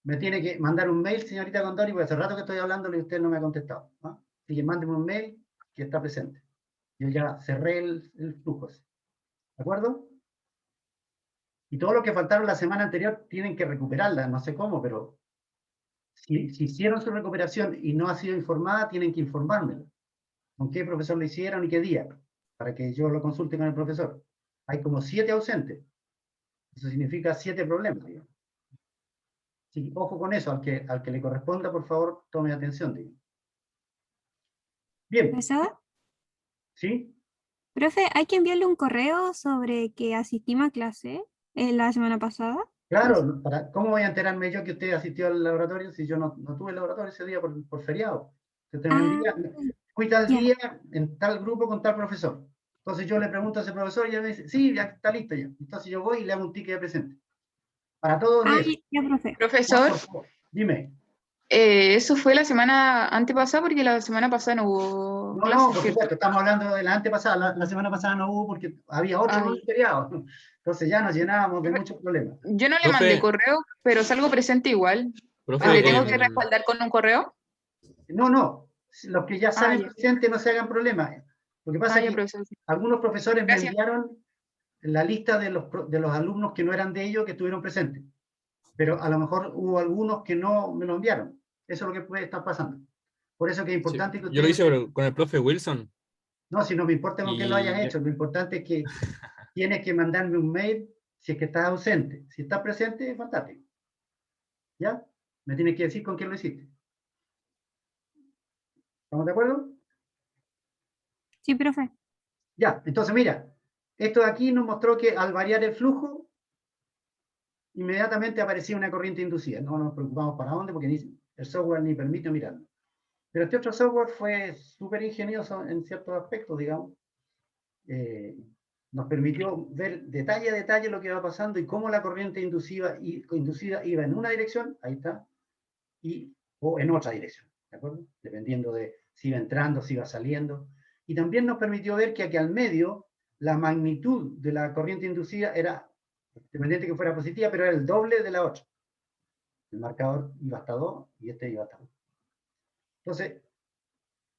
Me tiene que mandar un mail, señorita Condori, porque hace rato que estoy hablando y usted no me ha contestado. ¿No? Así que mándeme un mail que está presente. Yo ya cerré el flujo. ¿De acuerdo? Y todo lo que faltaron la semana anterior tienen que recuperarla, no sé cómo, pero si hicieron su recuperación y no ha sido informada, tienen que informármelo. con qué profesor lo hicieron y qué día, para que yo lo consulte con el profesor. Hay como 7 ausentes. Eso significa 7 problemas, digamos. Sí, ojo con eso, al que le corresponda, por favor, tome atención, digamos. Bien, ¿Profesor? ¿sí? Profe, ¿hay que enviarle un correo sobre que asistimos a clase la semana pasada? Claro, ¿cómo voy a enterarme yo que usted asistió al laboratorio si yo no tuve el laboratorio ese día por feriado? Usted me Ah, envía, fui tal ya. día en tal grupo con tal profesor. Entonces yo le pregunto a ese profesor y él me dice, sí, ya está listo ya. Entonces yo voy y le hago un ticket de presente. Para todos Ah, 10. ya, profe. Ya, Profesor, por favor, dime. eso fue la semana antepasada porque la semana pasada no hubo No, clases, por ¿cierto? supuesto, estamos hablando de la antepasada. La semana pasada no hubo porque había otro Ay, feriado. Entonces ya nos llenábamos de muchos problemas. yo no le mandé Profe, correo, pero salgo presente igual. Ah, ¿Le profe, tengo que respaldar con un correo? no. Los que ya Ah, salen ya. presentes no se hagan problemas. Lo que pasa Ah, es ya, que profesor. Sí. algunos profesores me Gracias. enviaron la lista de los alumnos que no eran de ellos que estuvieron presentes. Pero a lo mejor hubo algunos que no me lo enviaron. Eso es lo que puede estar pasando. Por eso que es sí, importante que yo lo ustedes... hice con el profe Wilson No, si no me importa con quién lo hayas y hecho, lo importante es que tienes que mandarme un mail si es que estás ausente. Si estás presente, fantástico. ¿Ya? Me tienes que decir con quién lo hiciste. ¿Estamos de acuerdo? Sí, profe. Ya, entonces mira, esto de aquí nos mostró que al variar el flujo, inmediatamente aparecía una corriente inducida. No nos preocupamos para dónde porque el software ni permite mirarlo. Pero este otro software fue súper ingenioso en ciertos aspectos, digamos. Nos permitió ver detalle a detalle lo que iba pasando y cómo la corriente inducida iba en una dirección, ahí está, o en otra dirección, ¿de acuerdo? Dependiendo de si iba entrando, si iba saliendo. Y también nos permitió ver que aquí al medio la magnitud de la corriente inducida era, dependiente que fuera positiva, pero era el doble de la otra. El marcador iba hasta 2 y este iba hasta 1. Entonces,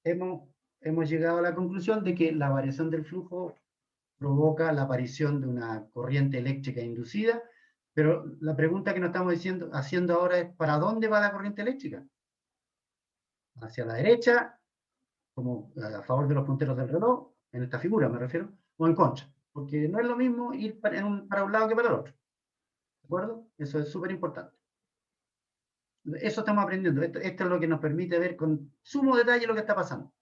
hemos llegado a la conclusión de que la variación del flujo provoca la aparición de una corriente eléctrica inducida, pero la pregunta que nos estamos haciendo ahora es, ¿para dónde va la corriente eléctrica? ¿Hacia la derecha, como a favor de los punteros del reloj, en esta figura me refiero, o en contra? Porque no es lo mismo ir para un lado que para el otro. ¿De acuerdo? Eso es súper importante. Eso estamos aprendiendo. Esto es lo que nos permite ver con sumo detalle lo que está pasando.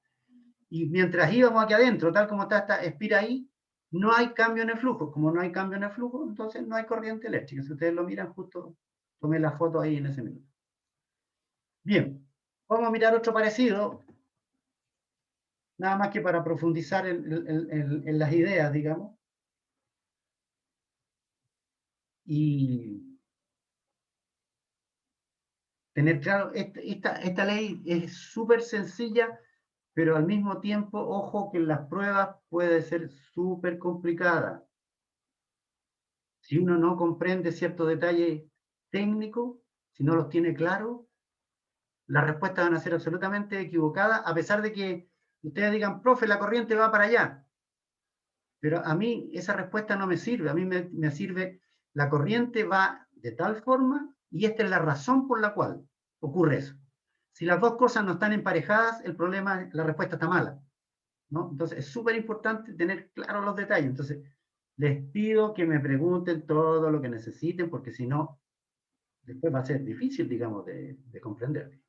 Y mientras íbamos aquí adentro, tal como está esta espira ahí, no hay cambio en el flujo. Como no hay cambio en el flujo, entonces no hay corriente eléctrica. Si ustedes lo miran, justo tomé la foto ahí en ese minuto. Bien, vamos a mirar otro parecido, nada más que para profundizar en las ideas, digamos. Y tener claro, esta ley es súper sencilla, pero al mismo tiempo, ojo que en las pruebas puede ser súper complicada. Si uno no comprende ciertos detalles técnicos, si no los tiene claros, las respuestas van a ser absolutamente equivocadas, a pesar de que ustedes digan, profe, la corriente va para allá. Pero a mí esa respuesta no me sirve, a mí me sirve, la corriente va de tal forma y esta es la razón por la cual ocurre eso. Si las dos cosas no están emparejadas, el problema, la respuesta está mala, ¿no? Entonces es súper importante tener claros los detalles. Entonces les pido que me pregunten todo lo que necesiten, porque si no, después va a ser difícil, digamos, de comprender.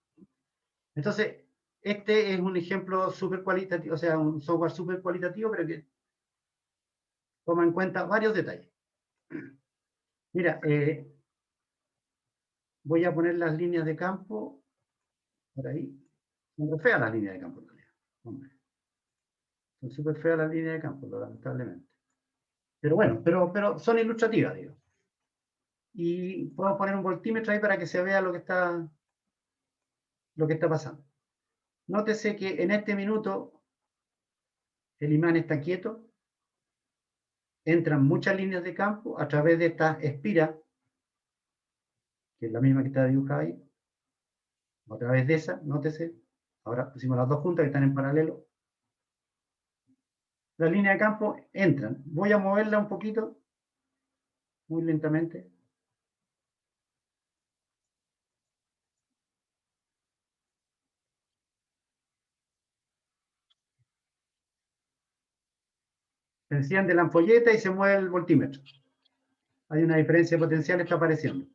Entonces, este es un ejemplo súper cualitativo, o sea, un software súper cualitativo, pero que toma en cuenta varios detalles. Mira, voy a poner las líneas de campo por ahí. Son feas las líneas de campo, en realidad. Hombre. Son súper feas las líneas de campo, lamentablemente. Pero bueno, pero son ilustrativas, digo. Y puedo poner un voltímetro ahí para que se vea lo que está pasando. Nótese que en este minuto el imán está quieto, entran muchas líneas de campo a través de esta espira, que es la misma que está dibujada ahí, a través de esa, nótese, ahora pusimos las dos juntas que están en paralelo. Las líneas de campo entran. Voy a moverla un poquito, muy lentamente. Se enciende la ampolleta y se mueve el voltímetro. Hay una diferencia potencial, está apareciendo.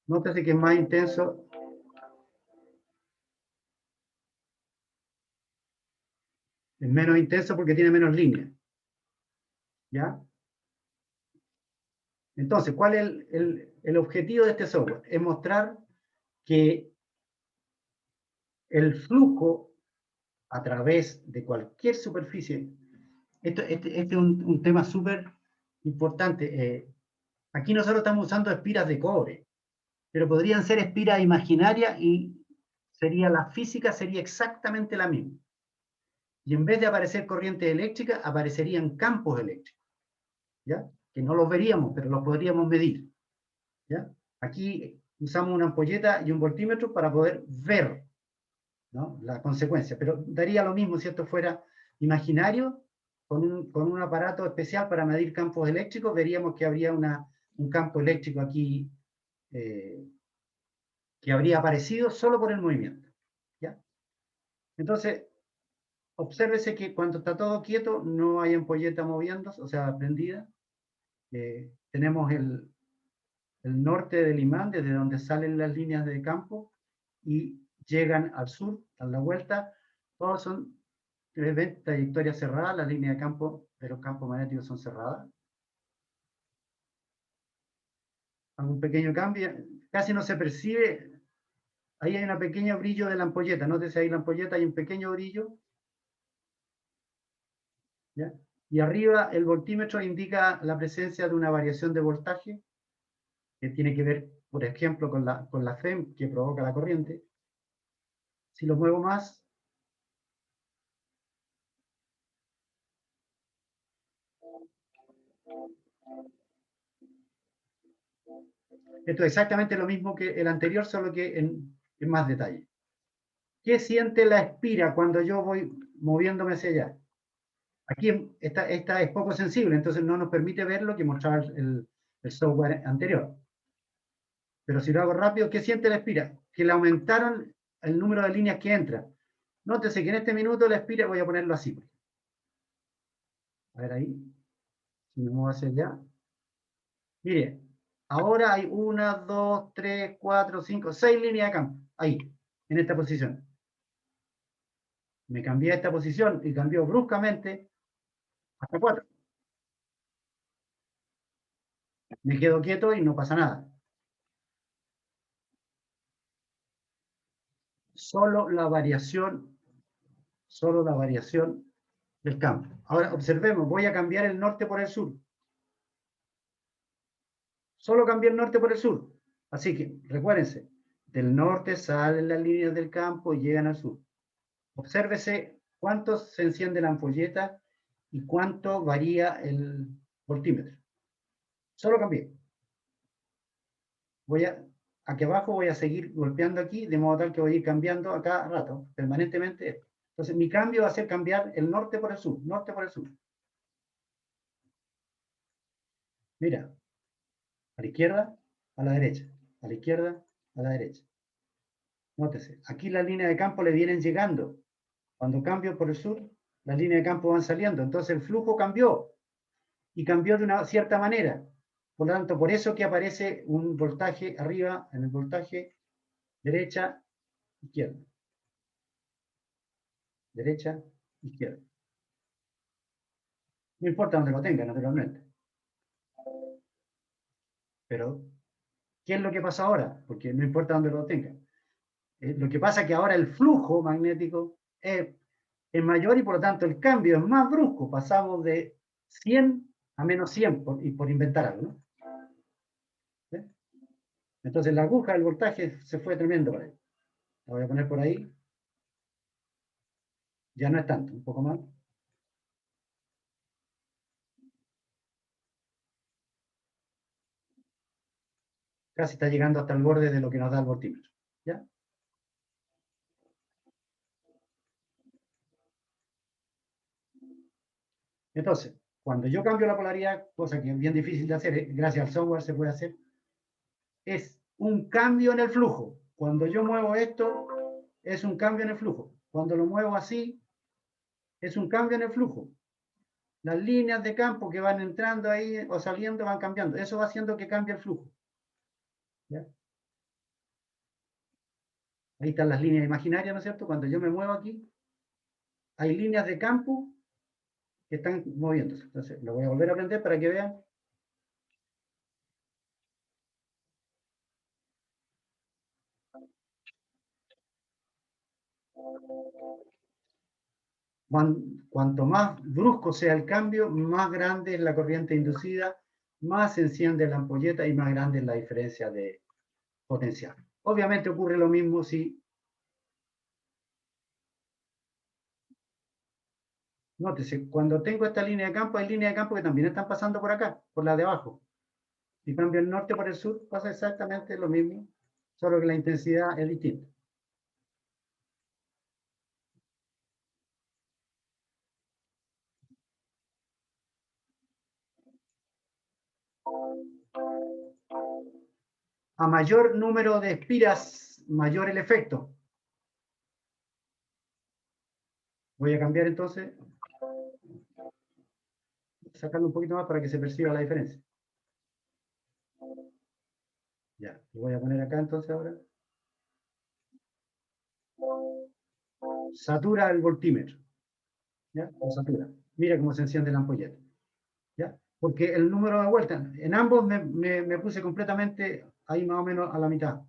Nótese que es más intenso. Es menos intenso porque tiene menos líneas. ¿Ya? Entonces, ¿cuál es el objetivo de este software? Es mostrar que el flujo a través de cualquier superficie, este es un tema súper importante. Aquí nosotros estamos usando espiras de cobre, pero podrían ser espiras imaginarias y la física sería exactamente la misma. Y en vez de aparecer corrientes eléctricas, aparecerían campos eléctricos, ¿ya? Que no los veríamos, pero los podríamos medir, ¿ya? Aquí usamos una ampolleta y un voltímetro para poder ver, ¿no?, la consecuencia, pero daría lo mismo si esto fuera imaginario, con un aparato especial para medir campos eléctricos, veríamos que habría un campo eléctrico aquí que habría aparecido solo por el movimiento, ¿ya? Entonces, obsérvese que cuando está todo quieto no hay ampolleta moviéndose, o sea, prendida. Tenemos el norte del imán, desde donde salen las líneas de campo y llegan al sur, a la vuelta. Todos son trayectorias cerradas, las líneas de campo de los campos magnéticos son cerradas. Algún pequeño cambio, casi no se percibe. Ahí hay un pequeño brillo de la ampolleta. Nótese ahí la ampolleta, hay un pequeño brillo, ¿ya? Y arriba el voltímetro indica la presencia de una variación de voltaje que tiene que ver, por ejemplo, con la FEM que provoca la corriente. Si lo muevo más, esto es exactamente lo mismo que el anterior, solo que en más detalle. ¿Qué siente la espira cuando yo voy moviéndome hacia allá? Aquí esta es poco sensible, entonces no nos permite ver lo que mostraba el software anterior. Pero si lo hago rápido, ¿qué siente la espira? Que le aumentaron el número de líneas que entra. Nótese que en este minuto la espira, voy a ponerlo así. A ver ahí, si me muevo hacia allá. Mire, ahora hay 1, 2, 3, 4, 5, 6 líneas de campo. Ahí, en esta posición. Me cambié a esta posición y cambió bruscamente hasta 4. Me quedo quieto y no pasa nada. Solo la variación del campo. Ahora observemos, voy a cambiar el norte por el sur. Solo cambié el norte por el sur. Así que, recuérdense, del norte salen las líneas del campo y llegan al sur. Obsérvese cuánto se enciende la ampolleta y cuánto varía el voltímetro. Solo cambié. Aquí abajo voy a seguir golpeando aquí, de modo tal que voy a ir cambiando a cada rato, permanentemente. Entonces, mi cambio va a ser cambiar el norte por el sur, norte por el sur. Mira, a la izquierda, a la derecha, a la izquierda, a la derecha. Nótese, aquí las líneas de campo le vienen llegando. Cuando cambio por el sur, las líneas de campo van saliendo. Entonces el flujo cambió, y cambió de una cierta manera. Por lo tanto, por eso que aparece un voltaje arriba, en el voltaje derecha, izquierda. Derecha, izquierda. No importa dónde lo tenga, naturalmente. Pero, ¿qué es lo que pasa ahora? Porque no importa dónde lo tenga. Lo que pasa es que ahora el flujo magnético es mayor y por lo tanto el cambio es más brusco. Pasamos de 100 a menos 100 por inventar algo, ¿no? ¿Sí? Entonces la aguja del voltaje se fue tremendo por ahí. La voy a poner por ahí. Ya no es tanto, un poco más. Casi está llegando hasta el borde de lo que nos da el voltímetro. ¿Ya? Entonces, cuando yo cambio la polaridad, cosa que es bien difícil de hacer, gracias al software se puede hacer, es un cambio en el flujo. Cuando yo muevo esto, es un cambio en el flujo. Cuando lo muevo así, es un cambio en el flujo. Las líneas de campo que van entrando ahí o saliendo van cambiando. Eso va haciendo que cambie el flujo. ¿Ya? Ahí están las líneas imaginarias, ¿no es cierto? Cuando yo me muevo aquí, hay líneas de campo que están moviéndose. Entonces, lo voy a volver a aprender para que vean. Cuanto más brusco sea el cambio, más grande es la corriente inducida, más se enciende la ampolleta y más grande es la diferencia de potencial. Obviamente ocurre lo mismo si, nótese, cuando tengo esta línea de campo, hay líneas de campo que también están pasando por acá, por la de abajo. Si cambio el norte por el sur, pasa exactamente lo mismo, solo que la intensidad es distinta. A mayor número de espiras, mayor el efecto. Voy a cambiar entonces, sacarlo un poquito más para que se perciba la diferencia. Ya, lo voy a poner acá entonces ahora. Satura el voltímetro. ¿Ya? Lo satura. Mira cómo se enciende la ampolleta. ¿Ya? Porque el número de vueltas, en ambos me puse completamente ahí más o menos a la mitad.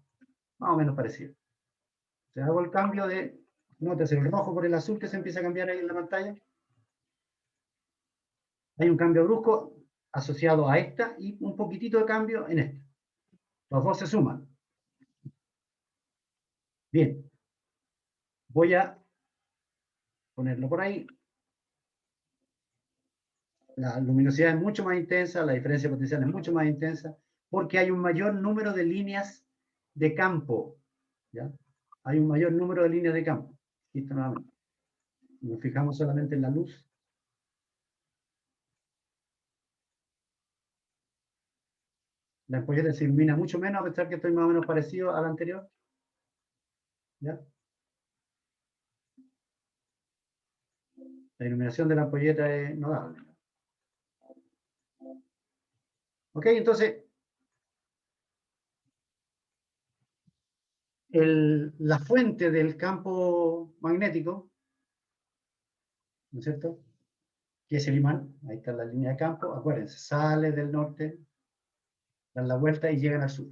Más o menos parecido. O sea, hago el cambio de, nótese el rojo por el azul que se empieza a cambiar ahí en la pantalla. Hay un cambio brusco asociado a esta y un poquitito de cambio en esta. Los dos se suman. Bien. Voy a ponerlo por ahí. La luminosidad es mucho más intensa, la diferencia potencial es mucho más intensa, porque hay un mayor número de líneas de campo. ¿Ya? Hay un mayor número de líneas de campo. Aquí está nuevamente. Nos fijamos solamente en la luz. La ampolleta se ilumina mucho menos, a pesar que estoy más o menos parecido al anterior. ¿Ya? La iluminación de la ampolleta es notable. Ok, entonces, la fuente del campo magnético, ¿no es cierto? Que es el imán, ahí está la línea de campo, acuérdense, sale del norte, dan la vuelta y llegan al sur.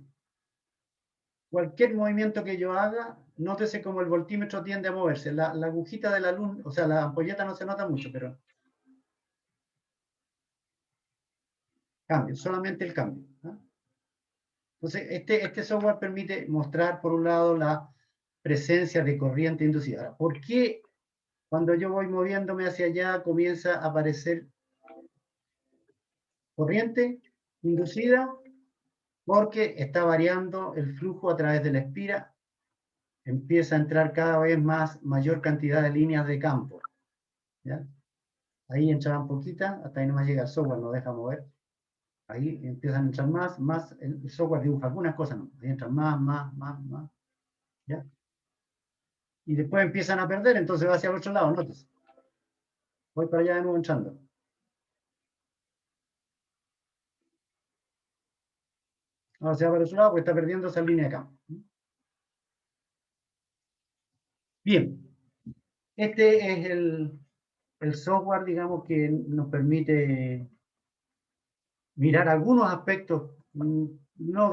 Cualquier movimiento que yo haga, nótese cómo el voltímetro tiende a moverse. La agujita de la luz, o sea, la ampolleta no se nota mucho, pero cambio, solamente el cambio. ¿No? Entonces, este software permite mostrar, por un lado, la presencia de corriente inducida. ¿Por qué cuando yo voy moviéndome hacia allá comienza a aparecer corriente inducida? Porque está variando el flujo a través de la espira, empieza a entrar cada vez mayor cantidad de líneas de campo. ¿Ya? Ahí entraban poquitas, hasta ahí nomás llega el software, no deja mover. Ahí empiezan a entrar más, el software dibuja algunas cosas, no, ahí entran más. ¿Ya? Y después empiezan a perder, entonces va hacia el otro lado, notas. Voy para allá de nuevo entrando. Ahora se va para el otro lado porque está perdiendo esa línea de campo. Bien, este es el software, digamos, que nos permite mirar algunos aspectos, no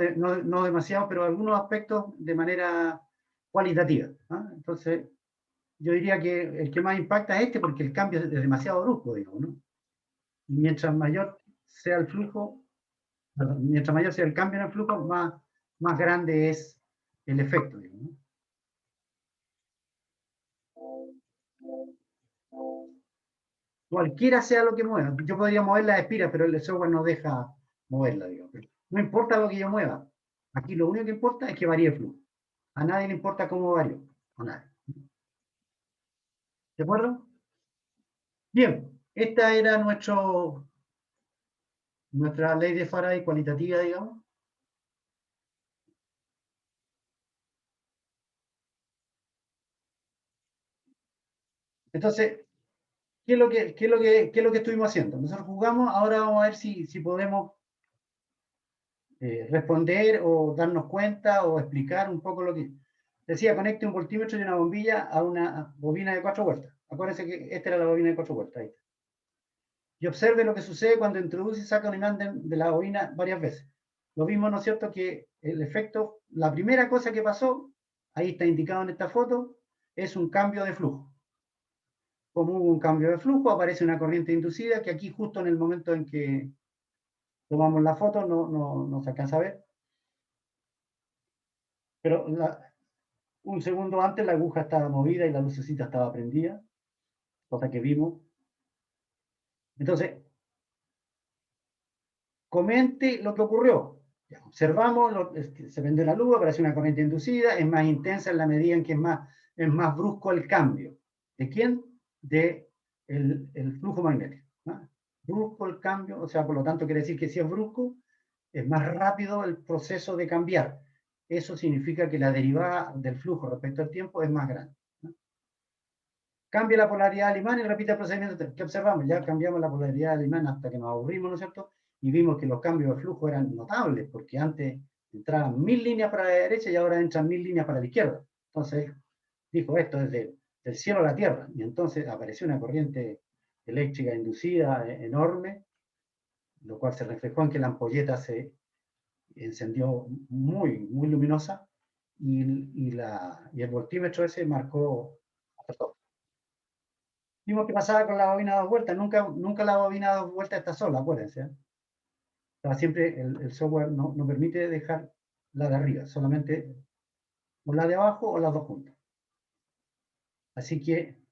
demasiado, pero algunos aspectos de manera cualitativa. ¿Ah? Entonces, yo diría que el que más impacta es este porque el cambio es demasiado brusco, digamos, ¿no? Y mientras mayor sea el flujo, perdón, mientras mayor sea el cambio en el flujo, más grande es el efecto, digamos, ¿no? Cualquiera sea lo que mueva. Yo podría mover la espira, pero el software no deja moverla, digamos. No importa lo que yo mueva. Aquí lo único que importa es que varíe el flujo. A nadie le importa cómo varió. A nadie. ¿De acuerdo? Bien, esta era nuestra ley de Faraday cualitativa, digamos. Entonces, ¿qué es lo que estuvimos haciendo? Nosotros jugamos, ahora vamos a ver si podemos responder o darnos cuenta o explicar un poco lo que... Decía, conecte un voltímetro y una bombilla a una bobina de 4 vueltas. Acuérdense que esta era la bobina de 4 vueltas. Ahí está. Y observe lo que sucede cuando introduce y saca un imán de la bobina varias veces. Lo mismo, ¿no es cierto?, que el efecto, la primera cosa que pasó, ahí está indicado en esta foto, es un cambio de flujo. Como hubo un cambio de flujo, aparece una corriente inducida, que aquí justo en el momento en que tomamos la foto no se alcanza a ver. Pero un segundo antes la aguja estaba movida y la lucecita estaba prendida, cosa que vimos. Entonces, comente lo que ocurrió. Ya, observamos, se prende la luz, aparece una corriente inducida, es más intensa en la medida en que es más brusco el cambio. ¿De quién? De el flujo magnético, ¿no? Brusco el cambio, o sea, por lo tanto quiere decir que si es brusco, es más rápido el proceso de cambiar. Eso significa que la derivada del flujo respecto al tiempo es más grande, ¿no? Cambia la polaridad del imán y repite el procedimiento. ¿Qué observamos? Ya cambiamos la polaridad del imán hasta que nos aburrimos, ¿no es cierto? Y vimos que los cambios de flujo eran notables, porque antes entraban 1000 líneas para la derecha y ahora entran 1000 líneas para la izquierda. Entonces, dijo, esto es del cielo a la tierra. Y entonces apareció una corriente eléctrica inducida enorme, lo cual se reflejó en que la ampolleta se encendió muy, muy luminosa y el voltímetro ese marcó hasta todo. Vimos que pasaba con la bobina 2 vueltas, nunca la bobina 2 vueltas está sola, acuérdense, ¿eh? O sea, siempre el software no permite dejar la de arriba, solamente o la de abajo o las dos juntas. Así que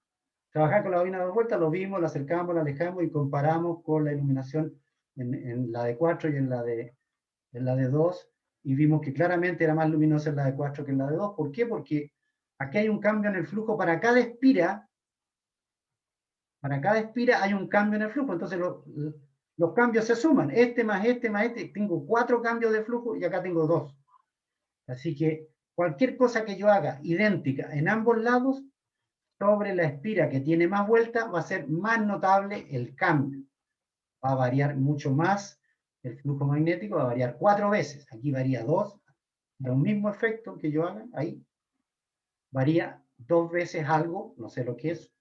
trabajar con la bobina 2 vueltas, lo vimos, la acercamos, la alejamos y comparamos con la iluminación en la de 4 y en la de 2, y vimos que claramente era más luminosa en la de 4 que en la de 2. ¿Por qué? Porque aquí hay un cambio en el flujo para cada espira. Para cada espira hay un cambio en el flujo, entonces los cambios se suman, este más este más este, tengo 4 cambios de flujo y acá tengo 2. Así que cualquier cosa que yo haga idéntica en ambos lados, sobre la espira que tiene más vuelta, va a ser más notable el cambio. Va a variar mucho más el flujo magnético, va a variar 4 veces. Aquí varía 2, lo mismo efecto que yo haga, ahí varía 2 veces algo, no sé lo que es,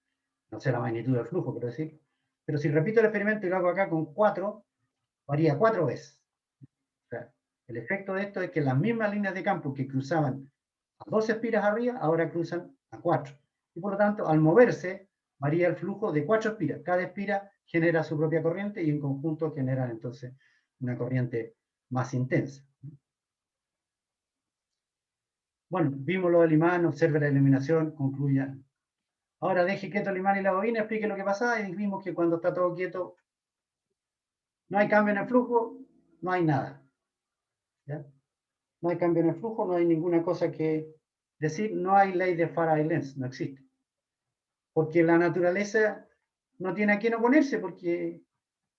no sé la magnitud del flujo, quiero decir. Pero si repito el experimento y lo hago acá con 4, varía 4 veces. O sea, el efecto de esto es que las mismas líneas de campo que cruzaban a 2 espiras arriba, ahora cruzan a 4. Y por lo tanto, al moverse, varía el flujo de 4 espiras. Cada espira genera su propia corriente y en conjunto generan entonces una corriente más intensa. Bueno, vimos lo del imán, observe la iluminación, concluya. Ahora deje quieto el imán y la bobina, explique lo que pasa, y vimos que cuando está todo quieto, no hay cambio en el flujo, no hay nada. ¿Ya? No hay cambio en el flujo, no hay ninguna cosa que decir, no hay ley de Faraday-Lenz, no existe. Porque la naturaleza no tiene a quién oponerse, porque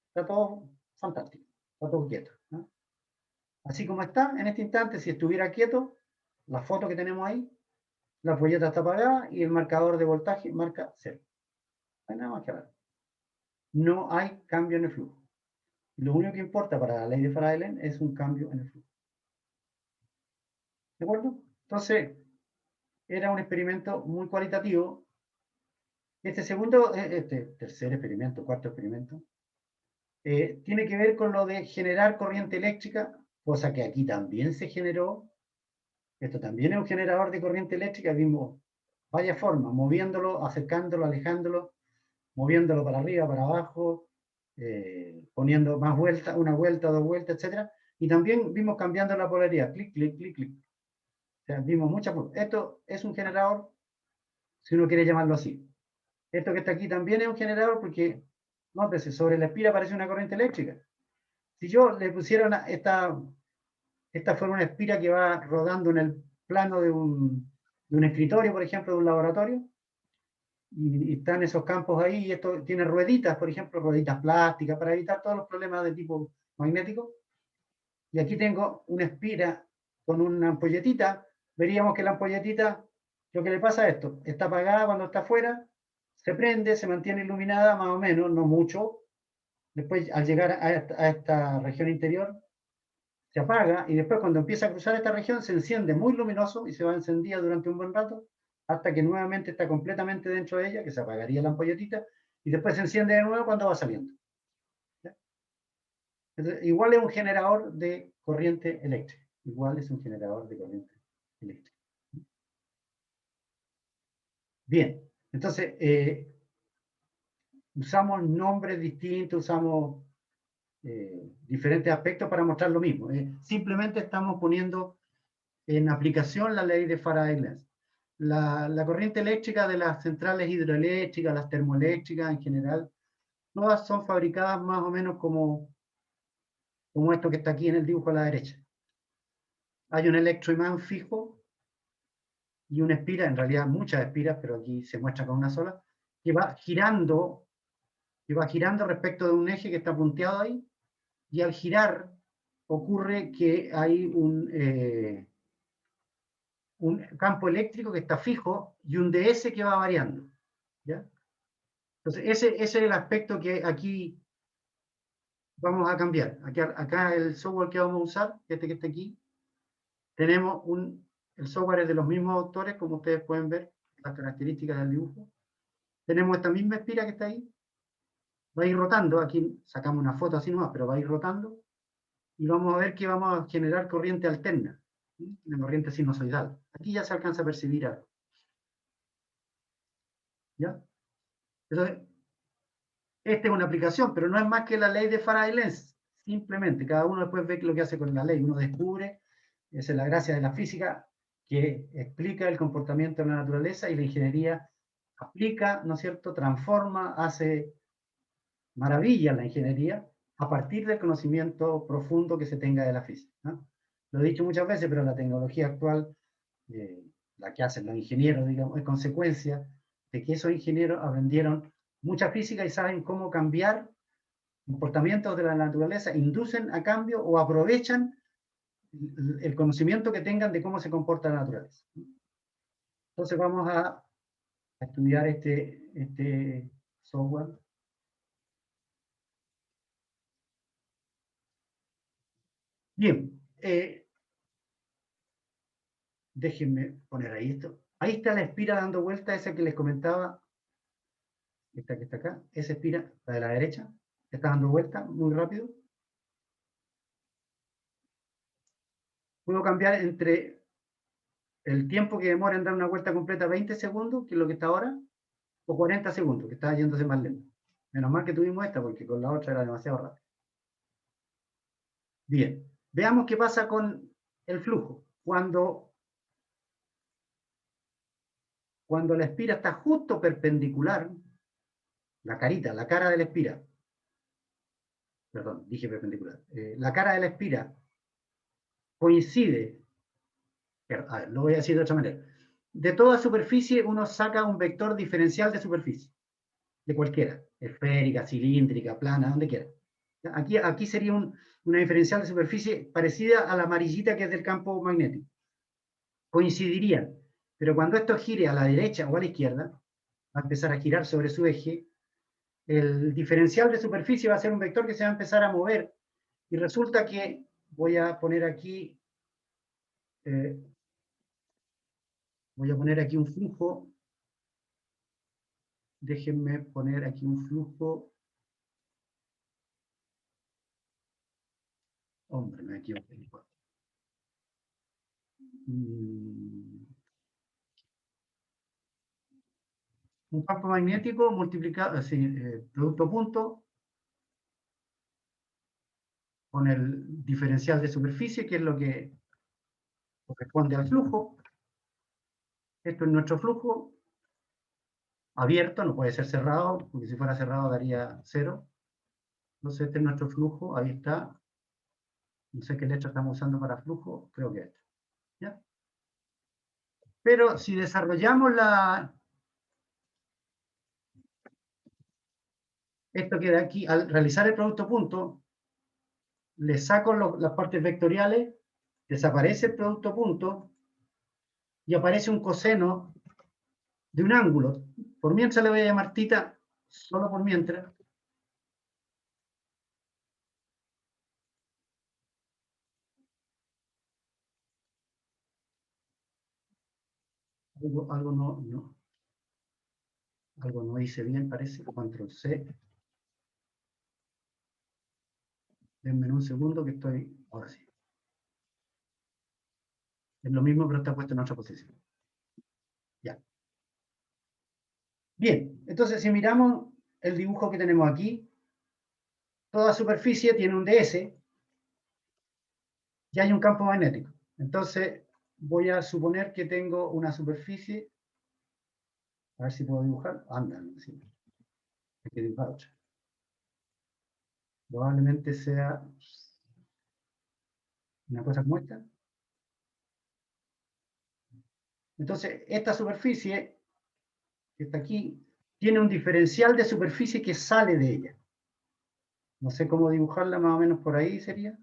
está todo fantástico, está todo quieto, ¿no? Así como está en este instante, si estuviera quieto, la foto que tenemos ahí, la ampolleta está apagada y el marcador de voltaje marca 0. No hay nada más que hablar. No hay cambio en el flujo. Lo único que importa para la ley de Faraday-Lenz es un cambio en el flujo. ¿De acuerdo? Entonces, era un experimento muy cualitativo. Este tercer experimento, cuarto experimento, tiene que ver con lo de generar corriente eléctrica, cosa que aquí también se generó. Esto también es un generador de corriente eléctrica. Vimos varias formas, moviéndolo, acercándolo, alejándolo, moviéndolo para arriba, para abajo, poniendo más vueltas, una vuelta, 2 vueltas, etc. Y también vimos cambiando la polaridad, clic, clic, clic, clic. O sea, vimos muchas formas. Esto es un generador, si uno quiere llamarlo así. Esto que está aquí también es un generador porque, nótese, sobre la espira aparece una corriente eléctrica. Si yo le pusiera esta fuera una espira que va rodando en el plano de un escritorio, por ejemplo, de un laboratorio, y están esos campos ahí, y esto tiene rueditas, por ejemplo, rueditas plásticas, para evitar todos los problemas de tipo magnético. Y aquí tengo una espira con una ampolletita. Veríamos que la ampolletita, lo que le pasa a esto, está apagada cuando está afuera, se prende, se mantiene iluminada más o menos, no mucho. Después, al llegar a esta región interior, se apaga y después cuando empieza a cruzar esta región se enciende muy luminoso y se va encendida durante un buen rato hasta que nuevamente está completamente dentro de ella, que se apagaría la ampolletita, y después se enciende de nuevo cuando va saliendo. Entonces, igual es un generador de corriente eléctrica. Igual es un generador de corriente eléctrica. Bien, entonces usamos nombres distintos, usamos diferentes aspectos para mostrar lo mismo. Simplemente estamos poniendo en aplicación la ley de Faraday-Lenz. La corriente eléctrica de las centrales hidroeléctricas, las termoeléctricas en general, todas son fabricadas más o menos como esto que está aquí en el dibujo a la derecha. Hay un electroimán fijo y una espira, en realidad muchas espiras, pero aquí se muestra con una sola, que va girando respecto de un eje que está punteado ahí, y al girar ocurre que hay un campo eléctrico que está fijo y un DS que va variando. ¿Ya? Entonces, ese es el aspecto que aquí vamos a cambiar. Acá el software que vamos a usar, este que está aquí, tenemos el software es de los mismos autores, como ustedes pueden ver, las características del dibujo. Tenemos esta misma espira que está ahí, va a ir rotando, aquí sacamos una foto así nomás, pero va a ir rotando, y vamos a ver que vamos a generar corriente alterna, una corriente sinusoidal. Aquí ya se alcanza a percibir algo. ¿Ya? Entonces, esta es una aplicación, pero no es más que la ley de Faraday-Lenz. Simplemente, cada uno después ve lo que hace con la ley. Uno descubre, esa es la gracia de la física, que explica el comportamiento de la naturaleza, y la ingeniería aplica, ¿no es cierto?, transforma, hace maravilla la ingeniería a partir del conocimiento profundo que se tenga de la física, ¿no? Lo he dicho muchas veces, pero la tecnología actual, la que hacen los ingenieros, digamos, es consecuencia de que esos ingenieros aprendieron mucha física y saben cómo cambiar comportamientos de la naturaleza, inducen a cambio o aprovechan el conocimiento que tengan de cómo se comporta la naturaleza. Entonces vamos a estudiar este software. Bien, déjenme poner ahí esto. Ahí está la espira dando vuelta, esa que les comentaba, esta que está acá, esa espira, la de la derecha, está dando vuelta muy rápido. Puedo cambiar entre el tiempo que demora en dar una vuelta completa, 20 segundos, que es lo que está ahora, o 40 segundos, que está yéndose más lento. Menos mal que tuvimos esta, porque con la otra era demasiado rápido. Bien, veamos qué pasa con el flujo. Cuando la espira está justo perpendicular, la carita, la cara de la espira, perdón, dije perpendicular, la cara de la espira coincide, a ver, lo voy a decir de otra manera. De toda superficie uno saca un vector diferencial de superficie, de cualquiera, esférica, cilíndrica, plana, donde quiera. Aquí sería una diferencial de superficie parecida a la amarillita que es del campo magnético. Coincidirían, pero cuando esto gire a la derecha o a la izquierda, va a empezar a girar sobre su eje, el diferencial de superficie va a ser un vector que se va a empezar a mover, y resulta que, voy a poner aquí un flujo, déjenme poner aquí un flujo, hombre, me equivoqué. Un campo magnético multiplicado, así, producto punto, con el diferencial de superficie, que es lo que corresponde al flujo. Esto es nuestro flujo abierto, no puede ser cerrado, porque si fuera cerrado daría 0. Entonces este es nuestro flujo, ahí está. No sé qué letra estamos usando para flujo, creo que esta. ¿Ya? Pero si desarrollamos esto que de aquí, al realizar el producto punto, le saco las partes vectoriales, desaparece el producto punto, y aparece un coseno de un ángulo. Por mientras le voy a llamar tita, solo por mientras. Algo no hice bien, parece. Control C. Denme un segundo que estoy... Ahora sí. Es lo mismo, pero está puesto en otra posición. Ya. Bien, entonces si miramos el dibujo que tenemos aquí, toda superficie tiene un ds y hay un campo magnético. Entonces voy a suponer que tengo una superficie. A ver si puedo dibujar. Anda, sí. Hay que dibujar otra. Probablemente sea una cosa como esta. Entonces, esta superficie, que está aquí, tiene un diferencial de superficie que sale de ella. No sé cómo dibujarla, más o menos por ahí sería.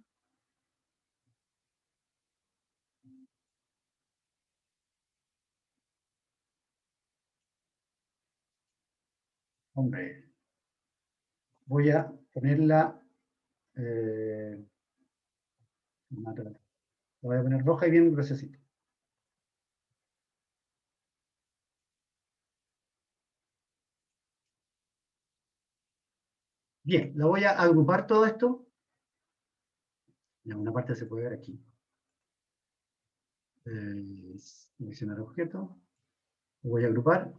Hombre, voy a ponerla... la voy a poner roja y bien gruesecita. Bien, lo voy a agrupar todo esto. En una parte se puede ver aquí. Seleccionar objeto. Lo voy a agrupar.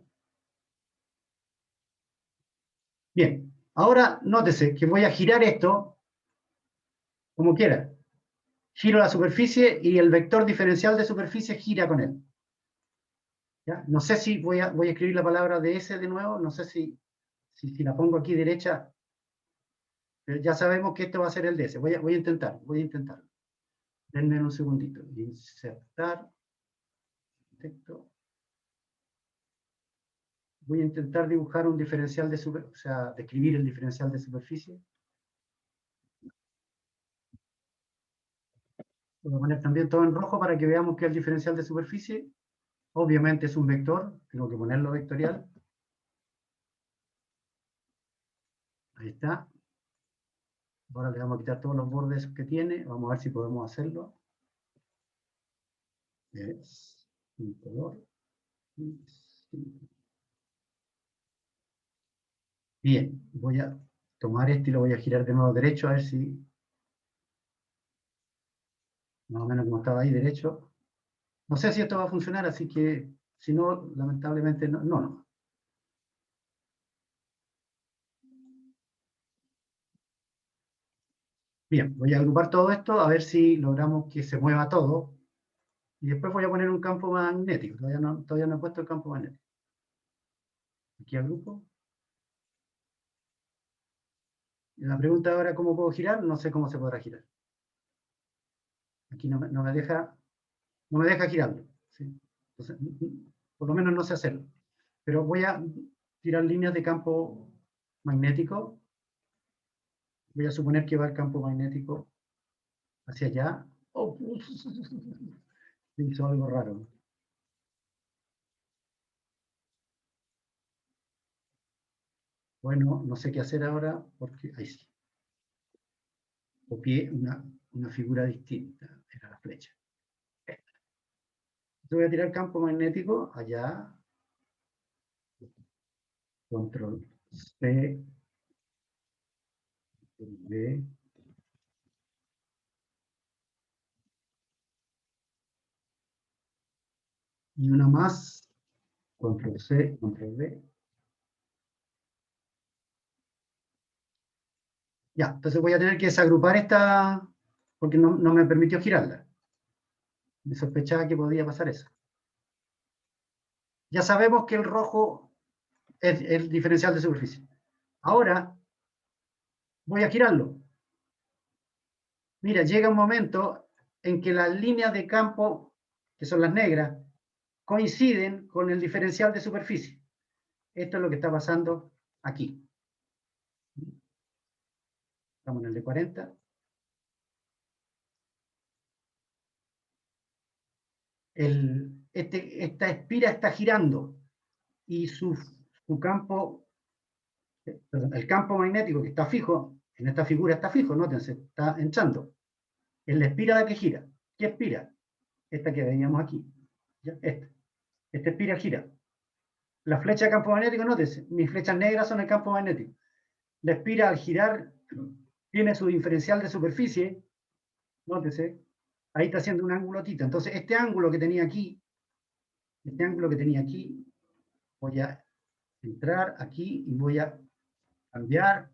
Bien, ahora nótese que voy a girar esto como quiera. Giro la superficie y el vector diferencial de superficie gira con él. ¿Ya? No sé si voy a escribir la palabra ds de nuevo, no sé si la pongo aquí derecha, pero ya sabemos que esto va a ser el ds. Voy a intentar. Denme un segundito. Insertar. Texto. Voy a intentar dibujar un diferencial de superficie, o sea, describir el diferencial de superficie. Voy a poner también todo en rojo para que veamos que el diferencial de superficie, obviamente es un vector, tengo que ponerlo vectorial. Ahí está. Ahora le vamos a quitar todos los bordes que tiene, vamos a ver si podemos hacerlo. Es un color. Bien, voy a tomar este y lo voy a girar de nuevo derecho, a ver si más o menos como estaba ahí derecho. No sé si esto va a funcionar, así que si no, lamentablemente no. Bien, voy a agrupar todo esto a ver si logramos que se mueva todo. Y después voy a poner un campo magnético. Todavía no he puesto el campo magnético. Aquí agrupo. Y la pregunta ahora, ¿cómo puedo girar? No sé cómo se podrá girar. Aquí no me deja girarlo. ¿Sí? Entonces, por lo menos no sé hacerlo. Pero voy a tirar líneas de campo magnético. Voy a suponer que va el campo magnético hacia allá. Oh, hizo algo raro. Bueno, no sé qué hacer ahora porque ahí sí. Copié una figura distinta. Era la flecha. Yo voy a tirar campo magnético allá. Control C. V. Y una más. Control C, Control V. Ya, entonces voy a tener que desagrupar esta, porque no me permitió girarla. Me sospechaba que podía pasar eso. Ya sabemos que el rojo es el diferencial de superficie. Ahora voy a girarlo. Mira, llega un momento en que las líneas de campo, que son las negras, coinciden con el diferencial de superficie. Esto es lo que está pasando aquí. Estamos en el de 40. Esta espira está girando. y su campo, perdón, el campo magnético que está fijo, en esta figura está fijo, nótense, está entrando. En la espiral que gira. ¿Qué espiral? Esta que veíamos aquí. ¿Ya? Esta espiral gira. La flecha de campo magnético, nótense, mis flechas negras son el campo magnético. La espiral al girar tiene su diferencial de superficie, nótese, ahí está haciendo un ángulo θ. Entonces, este ángulo que tenía aquí, voy a entrar aquí y voy a cambiar,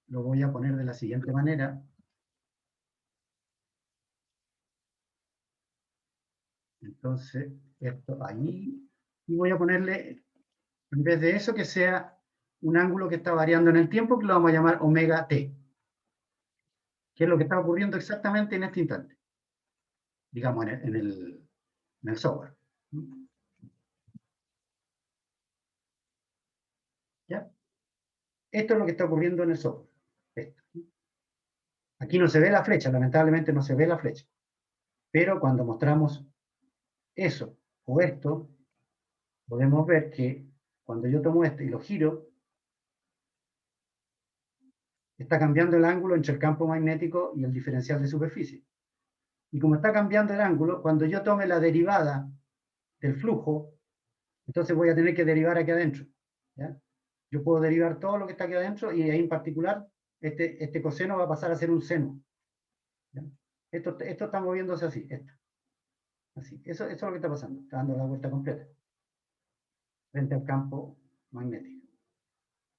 lo voy a poner de la siguiente manera. Entonces, esto ahí, y voy a ponerle, en vez de eso, que sea un ángulo que está variando en el tiempo, que lo vamos a llamar omega t, que es lo que está ocurriendo exactamente en este instante, digamos, en el software. ¿Ya? Esto es lo que está ocurriendo en el software. Esto. Aquí no se ve la flecha, lamentablemente no se ve la flecha. Pero cuando mostramos eso o esto, podemos ver que cuando yo tomo este y lo giro, está cambiando el ángulo entre el campo magnético y el diferencial de superficie. Y como está cambiando el ángulo, cuando yo tome la derivada del flujo, entonces voy a tener que derivar aquí adentro. ¿Ya? Yo puedo derivar todo lo que está aquí adentro y ahí en particular este coseno va a pasar a ser un seno. ¿Ya? Esto está moviéndose así. Así. Eso es lo que está pasando. Está dando la vuelta completa frente al campo magnético.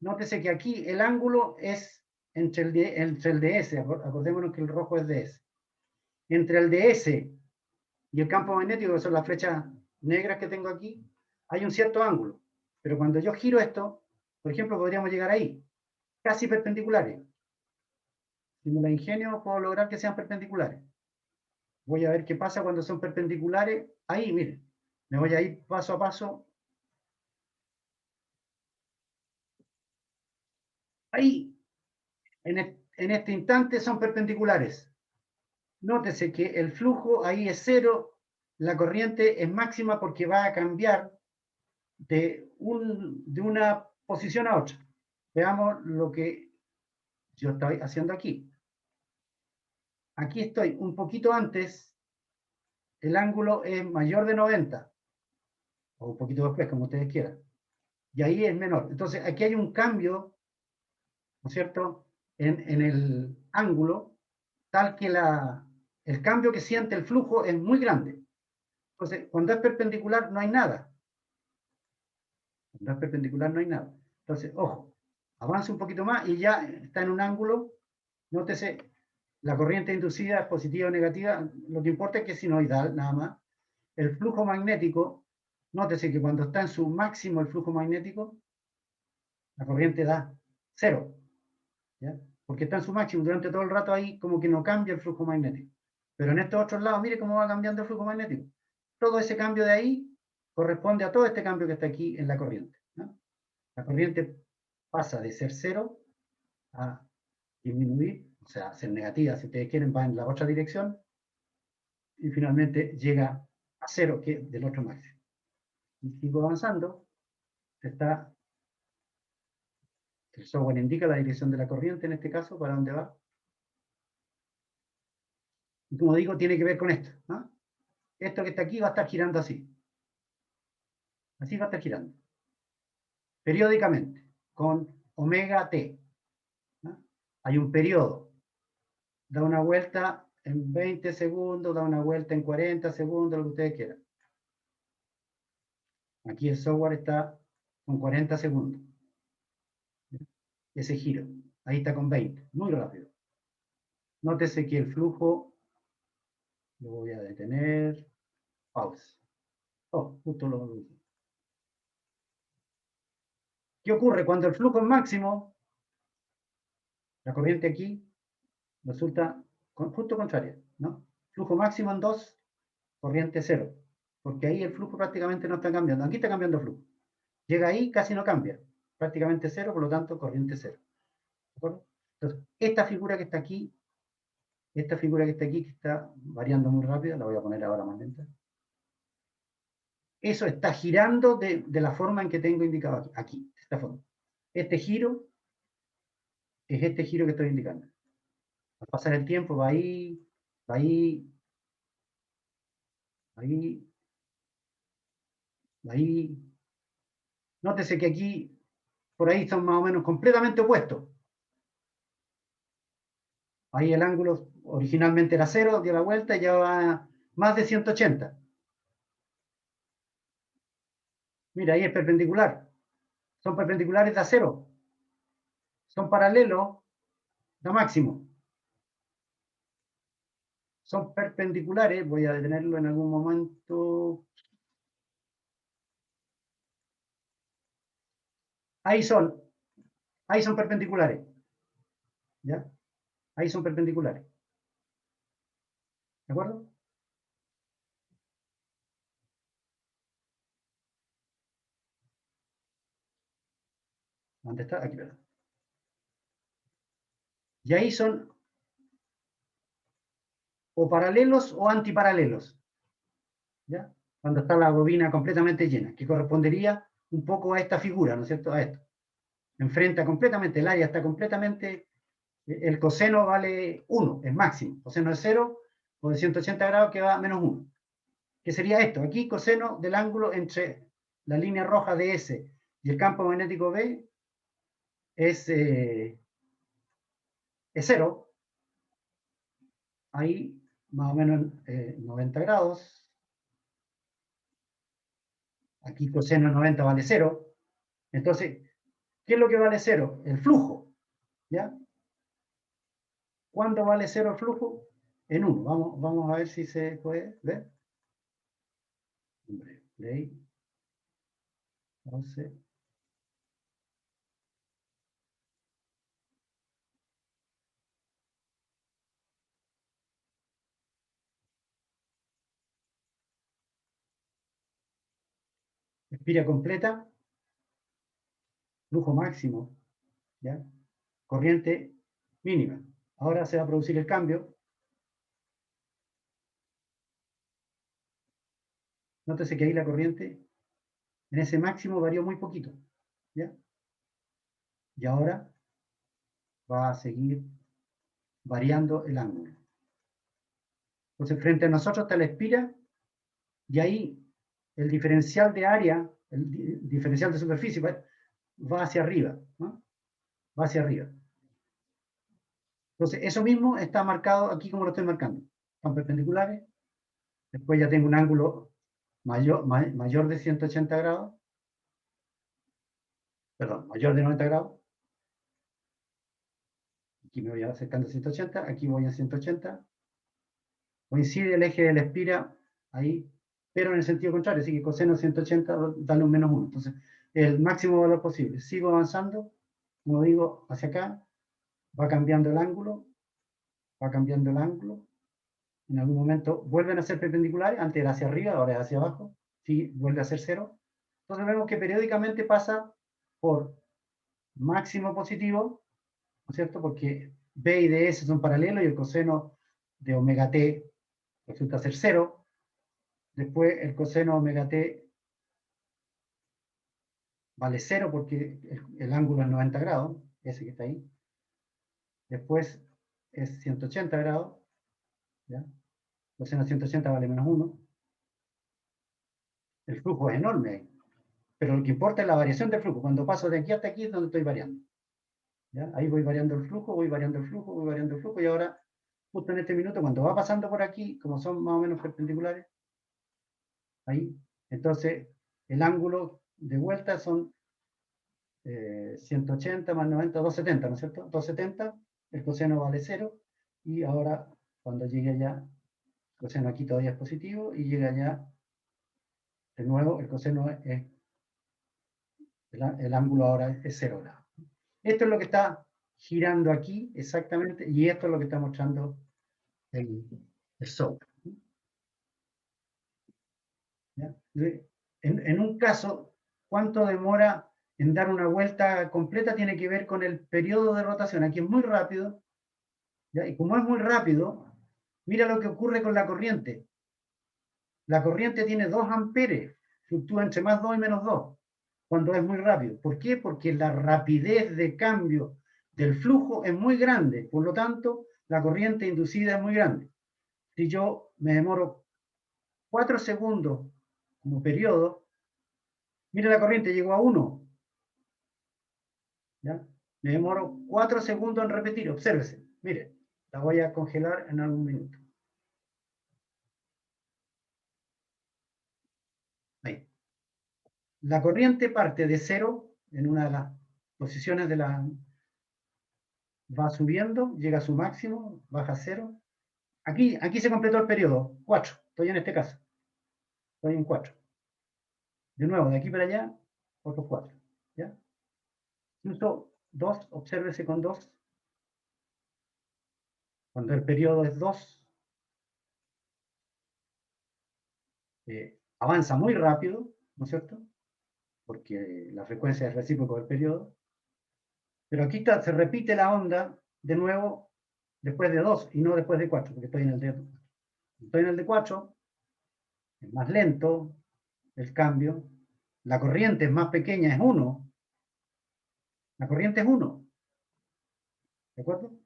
Nótese que aquí el ángulo es entre el DS. Acordémonos que el rojo es DS. Entre el DS y el campo magnético, que son las flechas negras que tengo aquí, hay un cierto ángulo. Pero cuando yo giro esto, por ejemplo, podríamos llegar ahí, casi perpendiculares. Si me la ingenio, puedo lograr que sean perpendiculares. Voy a ver qué pasa cuando son perpendiculares. Ahí, miren, me voy a ir paso a paso. Ahí, en este instante, son perpendiculares. Nótese que el flujo ahí es cero, la corriente es máxima porque va a cambiar de una posición a otra. Veamos lo que yo estoy haciendo aquí. Aquí estoy un poquito antes, el ángulo es mayor de 90, o un poquito después, como ustedes quieran. Y ahí es menor. Entonces, aquí hay un cambio, ¿no es cierto?, en el ángulo, tal que el cambio que siente el flujo es muy grande. Entonces, cuando es perpendicular no hay nada. Cuando es perpendicular no hay nada. Entonces, ojo, avance un poquito más y ya está en un ángulo. Nótese, la corriente inducida es positiva o negativa. Lo que importa es que es sinoidal, nada más. El flujo magnético, nótese que cuando está en su máximo el flujo magnético, la corriente da cero. ¿Ya? Porque está en su máximo durante todo el rato ahí, como que no cambia el flujo magnético. Pero en estos otros lados, mire cómo va cambiando el flujo magnético. Todo ese cambio de ahí corresponde a todo este cambio que está aquí en la corriente, ¿no? La corriente pasa de ser cero a disminuir, o sea, a ser negativa, si ustedes quieren, va en la otra dirección, y finalmente llega a cero, que es del otro máximo. Y sigo avanzando, el software indica la dirección de la corriente, en este caso, para dónde va. Y como digo, tiene que ver con esto, ¿no? Esto que está aquí va a estar girando así. Así va a estar girando. Periódicamente, con omega t. ¿No? Hay un periodo. Da una vuelta en 20 segundos, da una vuelta en 40 segundos, lo que ustedes quieran. Aquí el software está con 40 segundos. Ese giro. Ahí está con 20. Muy rápido. Nótese que el flujo, lo voy a detener. Pause. Oh, justo lo hice. ¿Qué ocurre? Cuando el flujo es máximo, la corriente aquí resulta justo contraria, ¿no? Flujo máximo en 2, corriente 0. Porque ahí el flujo prácticamente no está cambiando. Aquí está cambiando el flujo. Llega ahí, casi no cambia. Prácticamente 0, por lo tanto, corriente 0. ¿De acuerdo? Entonces, esta figura que está aquí, que está variando muy rápido, la voy a poner ahora más lenta. eso está girando de la forma en que tengo indicado aquí, de esta forma. Este giro es este giro que estoy indicando. Al pasar el tiempo va ahí, va ahí, va ahí, va ahí. Nótese que aquí, por ahí son más o menos completamente opuestos. Ahí el ángulo originalmente era 0, dio la vuelta y ya va más de 180. Mira, ahí es perpendicular. Son perpendiculares da 0. Son paralelos da máximo. Son perpendiculares, voy a detenerlo en algún momento. Ahí son perpendiculares. ¿Ya? Ahí son perpendiculares. ¿De acuerdo? ¿Dónde está? Aquí, perdón. Y ahí son o paralelos o antiparalelos. ¿Ya? Cuando está la bobina completamente llena, que correspondería un poco a esta figura, ¿no es cierto? A esto. Enfrenta completamente, el área está completamente, el coseno vale 1, es máximo. Coseno es 0, o de 180 grados que va a menos 1. ¿Qué sería esto? Aquí coseno del ángulo entre la línea roja de S y el campo magnético B es 0. Ahí más o menos 90 grados. Aquí coseno 90 vale 0. Entonces, ¿qué es lo que vale 0? El flujo. ¿Ya? ¿Cuándo vale 0 el flujo? En 1. Vamos a ver si se puede ver. Play. 12. Espira completa. Flujo máximo. ¿Ya? Corriente mínima. Ahora se va a producir el cambio. Nótese que ahí la corriente en ese máximo varió muy poquito. ¿Ya? Y ahora va a seguir variando el ángulo. Entonces, frente a nosotros está la espira y ahí el diferencial de área, el diferencial de superficie va hacia arriba, ¿no? Va hacia arriba. Entonces, eso mismo está marcado aquí como lo estoy marcando. Están perpendiculares. Después ya tengo un ángulo mayor de 180 grados. Perdón, mayor de 90 grados. Aquí me voy acercando a 180. Aquí voy a 180. Coincide el eje de la espira ahí, pero en el sentido contrario. Así que coseno 180 dale un menos 1. Entonces, el máximo valor posible. Sigo avanzando. Como digo, hacia acá. Va cambiando el ángulo. Va cambiando el ángulo. En algún momento vuelven a ser perpendiculares, antes era hacia arriba, ahora es hacia abajo, sí, vuelve a ser 0. Entonces vemos que periódicamente pasa por máximo positivo, ¿no es cierto? Porque B y DS son paralelos y el coseno de omega t resulta ser 0. Después el coseno omega t vale 0 porque el ángulo es 90 grados, ese que está ahí. Después es 180 grados, ¿ya? Coseno 180 vale menos 1. El flujo es enorme, pero lo que importa es la variación del flujo. Cuando paso de aquí hasta aquí es donde estoy variando. ¿Ya? Ahí voy variando el flujo, voy variando el flujo, voy variando el flujo, y ahora, justo en este minuto, cuando va pasando por aquí, como son más o menos perpendiculares, ahí, entonces el ángulo de vuelta son 180 más 90, 270, ¿no es cierto? 270, el coseno vale 0, y ahora, cuando llegue allá, el coseno aquí todavía es positivo, y llega allá, de nuevo, el coseno es el ángulo ahora es 0 grados. Esto es lo que está girando aquí exactamente, y esto es lo que está mostrando el software. ¿Ya? En un caso, cuánto demora en dar una vuelta completa tiene que ver con el periodo de rotación. Aquí es muy rápido, ¿ya? Y como es muy rápido, mira lo que ocurre con la corriente. La corriente tiene 2 amperes. fluctúa entre más 2 y menos 2, cuando es muy rápido. ¿Por qué? Porque la rapidez de cambio del flujo es muy grande, por lo tanto, la corriente inducida es muy grande. Si yo me demoro 4 segundos como periodo, mire la corriente, llegó a 1. ¿Ya? Me demoro 4 segundos en repetir, obsérvese. Mire, la voy a congelar en algún minuto. Ahí. La corriente parte de 0 en una de las posiciones de la... Va subiendo, llega a su máximo, baja a 0. Aquí se completó el periodo, 4. Estoy en este caso. Estoy en 4. De nuevo, de aquí para allá, otros 4. ¿Ya? Incluso 2, obsérvese con 2. Cuando el periodo es 2, avanza muy rápido, ¿no es cierto? Porque la frecuencia es recíproca del periodo. Pero aquí se repite la onda de nuevo después de 2 y no después de 4, porque estoy en el de 4, es más lento el cambio, la corriente es más pequeña, es 1. La corriente es 1. ¿De acuerdo?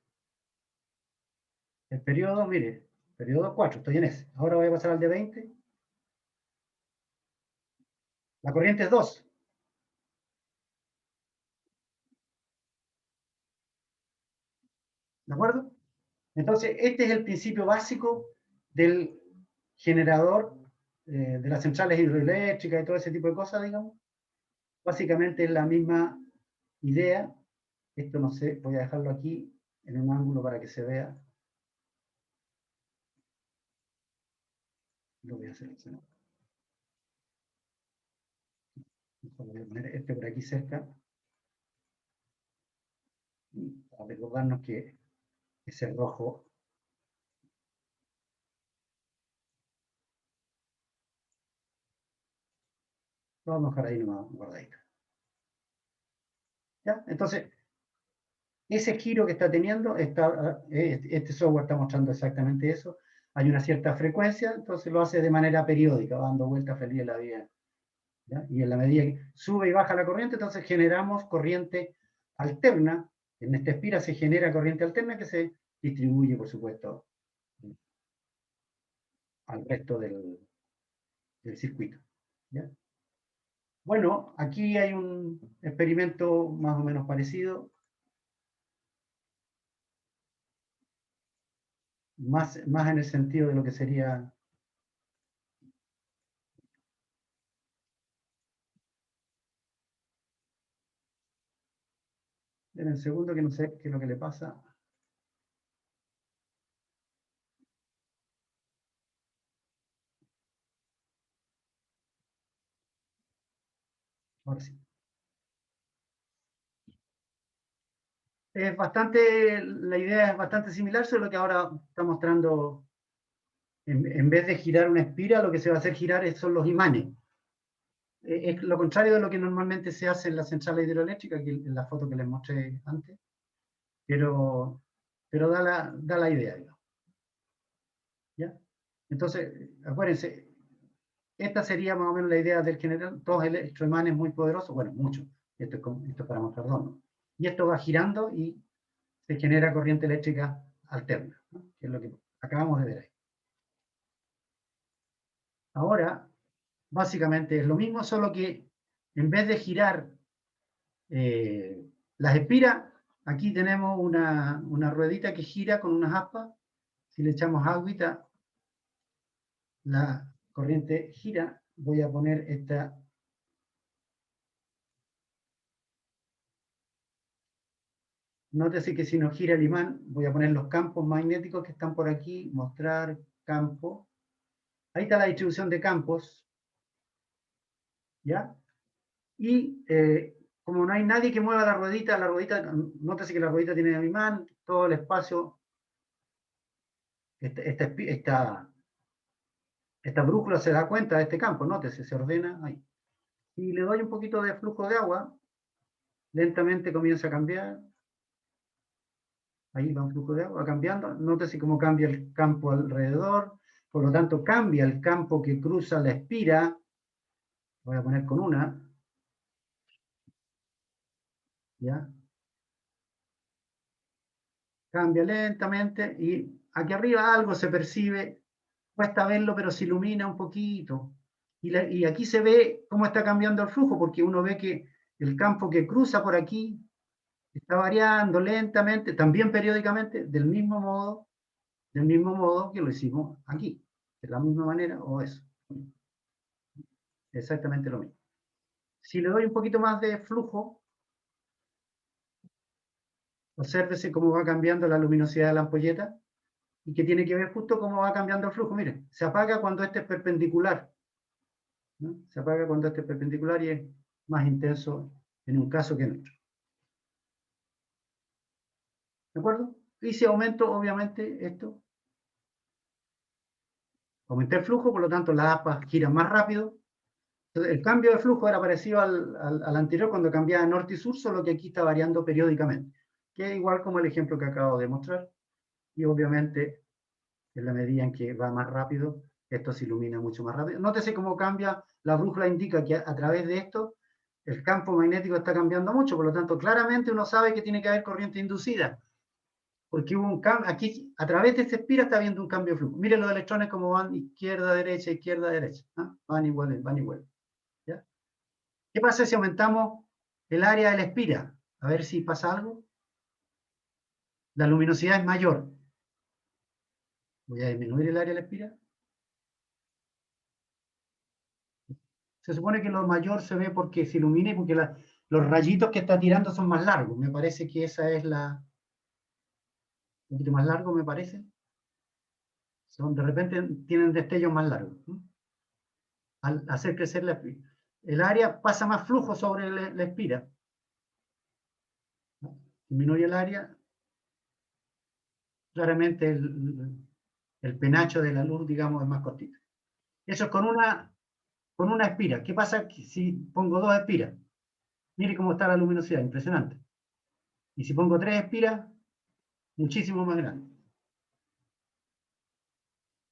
El periodo, mire, periodo 4, estoy en ese. Ahora voy a pasar al de 20. La corriente es 2. ¿De acuerdo? Entonces, este es el principio básico del generador de las centrales hidroeléctricas y todo ese tipo de cosas, digamos. Básicamente es la misma idea. Esto no sé, voy a dejarlo aquí en un ángulo para que se vea. Lo voy a hacer. Voy a poner este por aquí cerca. Para recordarnos que ese rojo lo vamos a dejar ahí nomás guardadito. ¿Ya? Entonces, ese giro que está teniendo, este software está mostrando exactamente eso. Hay una cierta frecuencia, entonces lo hace de manera periódica, va dando vueltas feliz en la vida. ¿Ya? Y en la medida que sube y baja la corriente, entonces generamos corriente alterna. En esta espira se genera corriente alterna que se distribuye, por supuesto, al resto del circuito. ¿Ya? Bueno, aquí hay un experimento más o menos parecido. Más en el sentido de lo que sería... En el segundo, que no sé qué es lo que le pasa. Ahora sí. Es bastante, la idea es bastante similar, solo que ahora está mostrando, en vez de girar una espira, lo que se va a hacer girar son los imanes. Es lo contrario de lo que normalmente se hace en la central hidroeléctrica, que en la foto que les mostré antes, pero da la idea, digamos. ¿Ya? Entonces, acuérdense, esta sería más o menos la idea del general, dos electroimanes muy poderosos, bueno, muchos, esto es para mostrar dos, ¿no? Y esto va girando y se genera corriente eléctrica alterna, ¿no? Que es lo que acabamos de ver ahí. Ahora, básicamente es lo mismo, solo que en vez de girar las espiras, aquí tenemos una ruedita que gira con unas aspas. Si le echamos agüita, la corriente gira. Voy a poner esta... Nótese que si no gira el imán, voy a poner los campos magnéticos que están por aquí, mostrar campo. Ahí está la distribución de campos. ¿Ya? Y como no hay nadie que mueva la ruedita, nótese que la ruedita tiene un imán, todo el espacio, esta brújula se da cuenta de este campo, nótese, se ordena ahí. Y le doy un poquito de flujo de agua, lentamente comienza a cambiar. Ahí va un flujo de agua cambiando. Nótese cómo cambia el campo alrededor. Por lo tanto, cambia el campo que cruza la espira. Voy a poner con una. ¿Ya? Cambia lentamente y aquí arriba algo se percibe, cuesta verlo, pero se ilumina un poquito. Y aquí se ve cómo está cambiando el flujo, porque uno ve que el campo que cruza por aquí está variando lentamente, también periódicamente, del mismo modo que lo hicimos aquí, de la misma manera o eso. Exactamente lo mismo. Si le doy un poquito más de flujo, obsérvese cómo va cambiando la luminosidad de la ampolleta y que tiene que ver justo cómo va cambiando el flujo. Miren, se apaga cuando este es perpendicular, ¿no? Se apaga cuando este es perpendicular y es más intenso en un caso que en otro. ¿De acuerdo? Y si aumento, obviamente, esto, aumenté el flujo, por lo tanto las aspas giran más rápido. Entonces, el cambio de flujo era parecido al anterior cuando cambiaba de norte y sur, solo que aquí está variando periódicamente, que es igual como el ejemplo que acabo de mostrar. Y obviamente, en la medida en que va más rápido, esto se ilumina mucho más rápido. Nótese cómo cambia, la brújula indica que a través de esto el campo magnético está cambiando mucho, por lo tanto claramente uno sabe que tiene que haber corriente inducida, porque hubo un cambio, aquí a través de este espira está habiendo un cambio de flujo. Miren los electrones cómo van izquierda, derecha, izquierda, derecha, ¿ah? Van iguales, van iguales. ¿Ya? ¿Qué pasa si aumentamos el área de la espira? A ver si pasa algo. La luminosidad es mayor. Voy a disminuir el área de la espira. Se supone que lo mayor se ve porque se ilumina y porque los rayitos que está tirando son más largos. Me parece que esa es la... Un poquito más largo, me parece. De repente tienen destellos más largos, ¿no? Al hacer crecer el área, pasa más flujo sobre la espira. Disminuye el área. Claramente el penacho de la luz, digamos, es más cortito. Eso es con una espira. ¿Qué pasa si pongo dos espiras? Mire cómo está la luminosidad, impresionante. Y si pongo tres espiras, muchísimo más grande.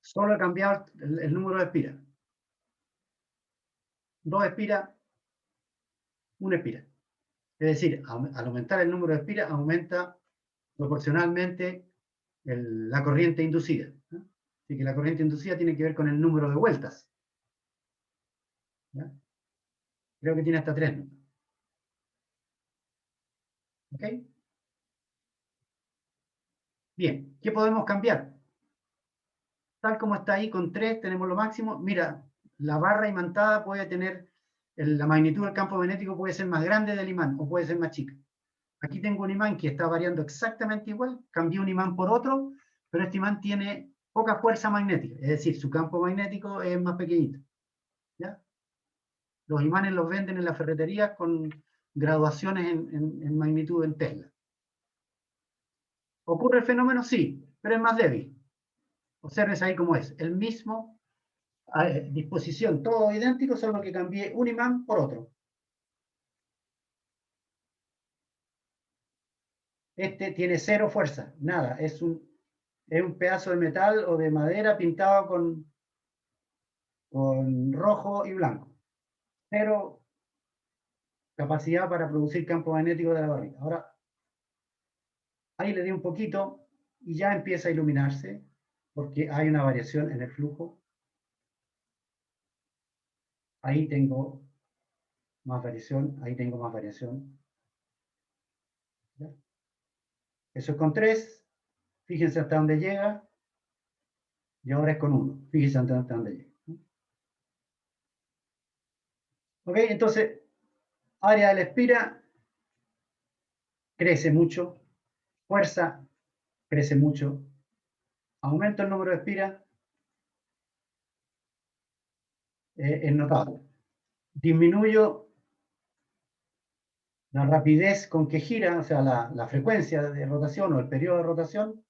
Solo he cambiado el número de espiras. Dos espiras, una espira. Es decir, al aumentar el número de espiras, aumenta proporcionalmente la corriente inducida, ¿no? Así que la corriente inducida tiene que ver con el número de vueltas. ¿Ya? Creo que tiene hasta 3, ¿no? ¿Ok? Bien, ¿qué podemos cambiar? Tal como está ahí con 3, tenemos lo máximo. Mira, la barra imantada puede tener, la magnitud del campo magnético puede ser más grande del imán o puede ser más chica. Aquí tengo un imán que está variando exactamente igual, cambié un imán por otro, pero este imán tiene poca fuerza magnética, es decir, su campo magnético es más pequeñito. ¿Ya? Los imanes los venden en la ferretería con graduaciones en magnitud en Tesla. ¿Ocurre el fenómeno? Sí, pero es más débil. Observen ahí cómo es. El mismo disposición, todo idéntico, solo que cambié un imán por otro. Este tiene cero fuerza, nada, es un pedazo de metal o de madera pintado con rojo y blanco. Cero capacidad para producir campo magnético de la barriga. Ahora, ahí le di un poquito y ya empieza a iluminarse porque hay una variación en el flujo. Ahí tengo más variación, ahí tengo más variación. ¿Ya? Eso es con 3. Fíjense hasta dónde llega. Y ahora es con 1. Fíjense hasta dónde llega. Ok, entonces, área de la espira crece mucho. Fuerza crece mucho. Aumento el número de espiras. Es notable. Disminuyo la rapidez con que gira, o sea, la frecuencia de rotación o el periodo de rotación,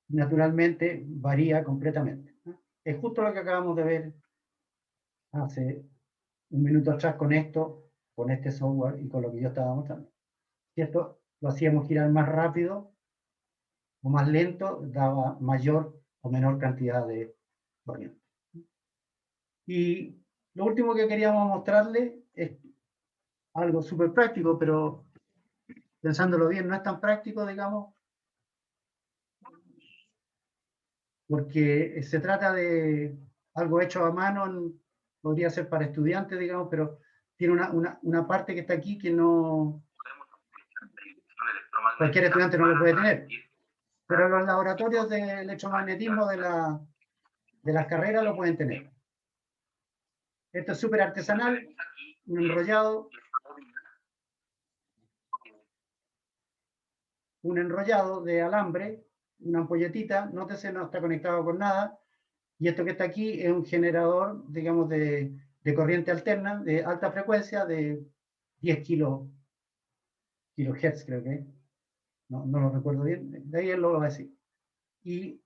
naturalmente varía completamente. Es justo lo que acabamos de ver hace un minuto atrás con esto, con este software y con lo que yo estaba mostrando. Si esto lo hacíamos girar más rápido o más lento, daba mayor o menor cantidad de corriente. Y Lo último que queríamos mostrarle es algo súper práctico, pero pensándolo bien, no es tan práctico, digamos, porque se trata de algo hecho a mano, podría ser para estudiantes, digamos, pero tiene una parte que está aquí que no cualquier estudiante no lo puede tener. Pero los laboratorios de electromagnetismo de las carreras lo pueden tener. Esto es súper artesanal, un enrollado de alambre, una ampolletita, nótese, no está conectado con nada, y esto que está aquí es un generador, digamos, de corriente alterna, de alta frecuencia, de 10 kilohertz, creo que es. No lo recuerdo bien, de ahí él lo va a decir. Y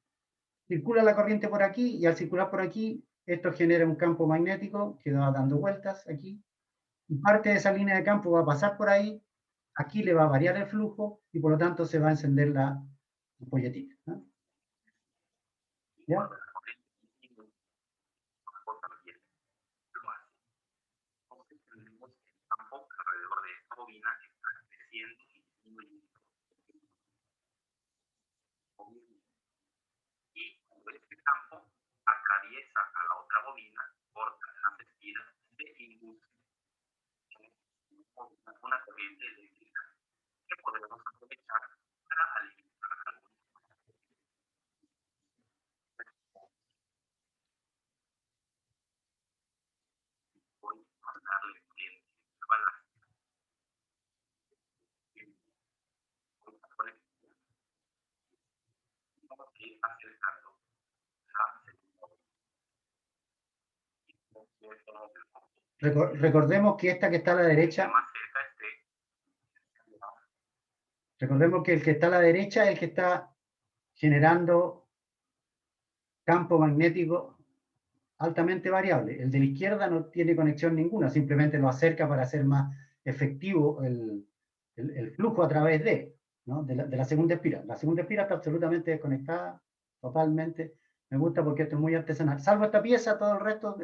circula la corriente por aquí, y al circular por aquí, esto genera un campo magnético que va dando vueltas aquí, y parte de esa línea de campo va a pasar por ahí, aquí le va a variar el flujo, y por lo tanto se va a encender la ampolletita, ¿no? ¿Ya? Recordemos que esta que está a la derecha, recordemos que el que está a la derecha es el que está generando campo magnético altamente variable. El de la izquierda no tiene conexión ninguna, simplemente lo acerca para hacer más efectivo el flujo a través ¿no? de la segunda espira. La segunda espira está absolutamente desconectada, totalmente. Me gusta porque esto es muy artesanal. Salvo esta pieza, todo el resto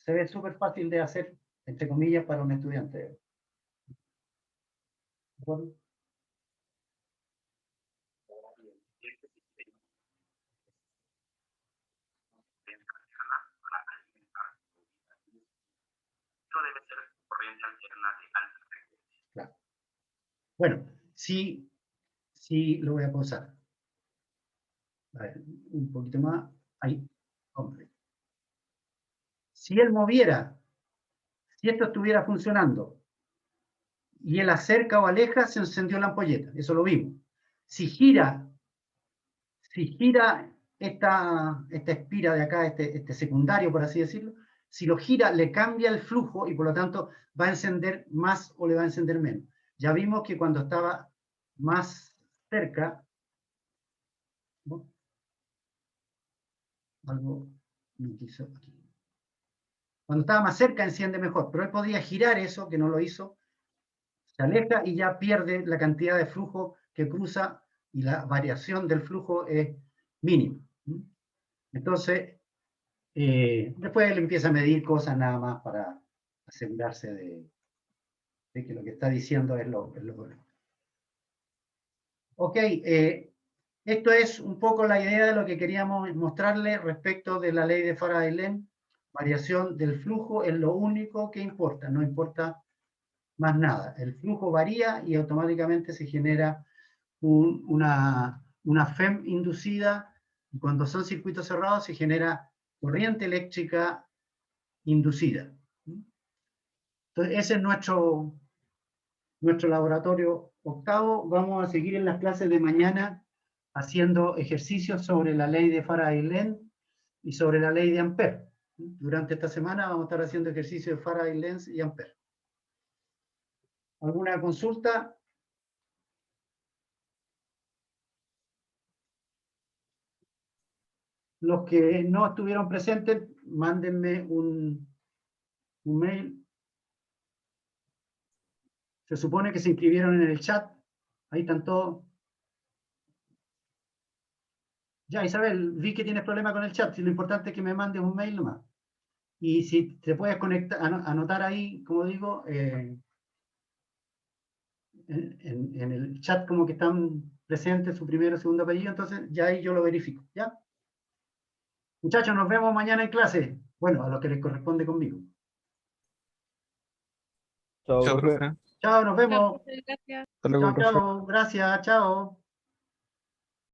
se ve súper fácil de hacer, entre comillas, para un estudiante. ¿De acuerdo? Claro. Bueno, sí lo voy a pausar. A ver, un poquito más. Ahí, hombre. Si él moviera, si esto estuviera funcionando, y él acerca o aleja, se encendió la ampolleta. Eso lo vimos. Si gira esta espira de acá, este secundario, por así decirlo, si lo gira, le cambia el flujo y por lo tanto va a encender más o le va a encender menos. Ya vimos que cuando estaba más cerca, ¿no? Algo no quiso aquí. Cuando estaba más cerca enciende mejor, pero él podría girar eso, que no lo hizo, se aleja y ya pierde la cantidad de flujo que cruza y la variación del flujo es mínima. Entonces, después él empieza a medir cosas nada más para asegurarse de que lo que está diciendo es lo correcto. Ok, esto es un poco la idea de lo que queríamos mostrarle respecto de la ley de Faraday-Lenz. Variación del flujo es lo único que importa, no importa más nada. El flujo varía y automáticamente se genera una FEM inducida, y cuando son circuitos cerrados se genera corriente eléctrica inducida. Entonces, ese es nuestro laboratorio octavo. Vamos a seguir en las clases de mañana haciendo ejercicios sobre la ley de Faraday-Lenz y sobre la ley de Ampère. Durante esta semana vamos a estar haciendo ejercicios de Faraday-Lenz y Ampère. ¿Alguna consulta? Los que no estuvieron presentes, mándenme un mail. Se supone que se inscribieron en el chat. Ahí están todos. Ya, Isabel, vi que tienes problema con el chat. Si lo importante es que me mandes un mail nomás. Y si te puedes conectar, anotar ahí, como digo, en el chat como que están presentes su primero y segundo apellido, entonces ya ahí yo lo verifico, ¿ya? Muchachos, nos vemos mañana en clase. Bueno, a los que les corresponde conmigo. Chao, Chao, profe. profe. Chao, nos vemos. Gracias. Hasta luego, Chao, profe. chao. Gracias, chao.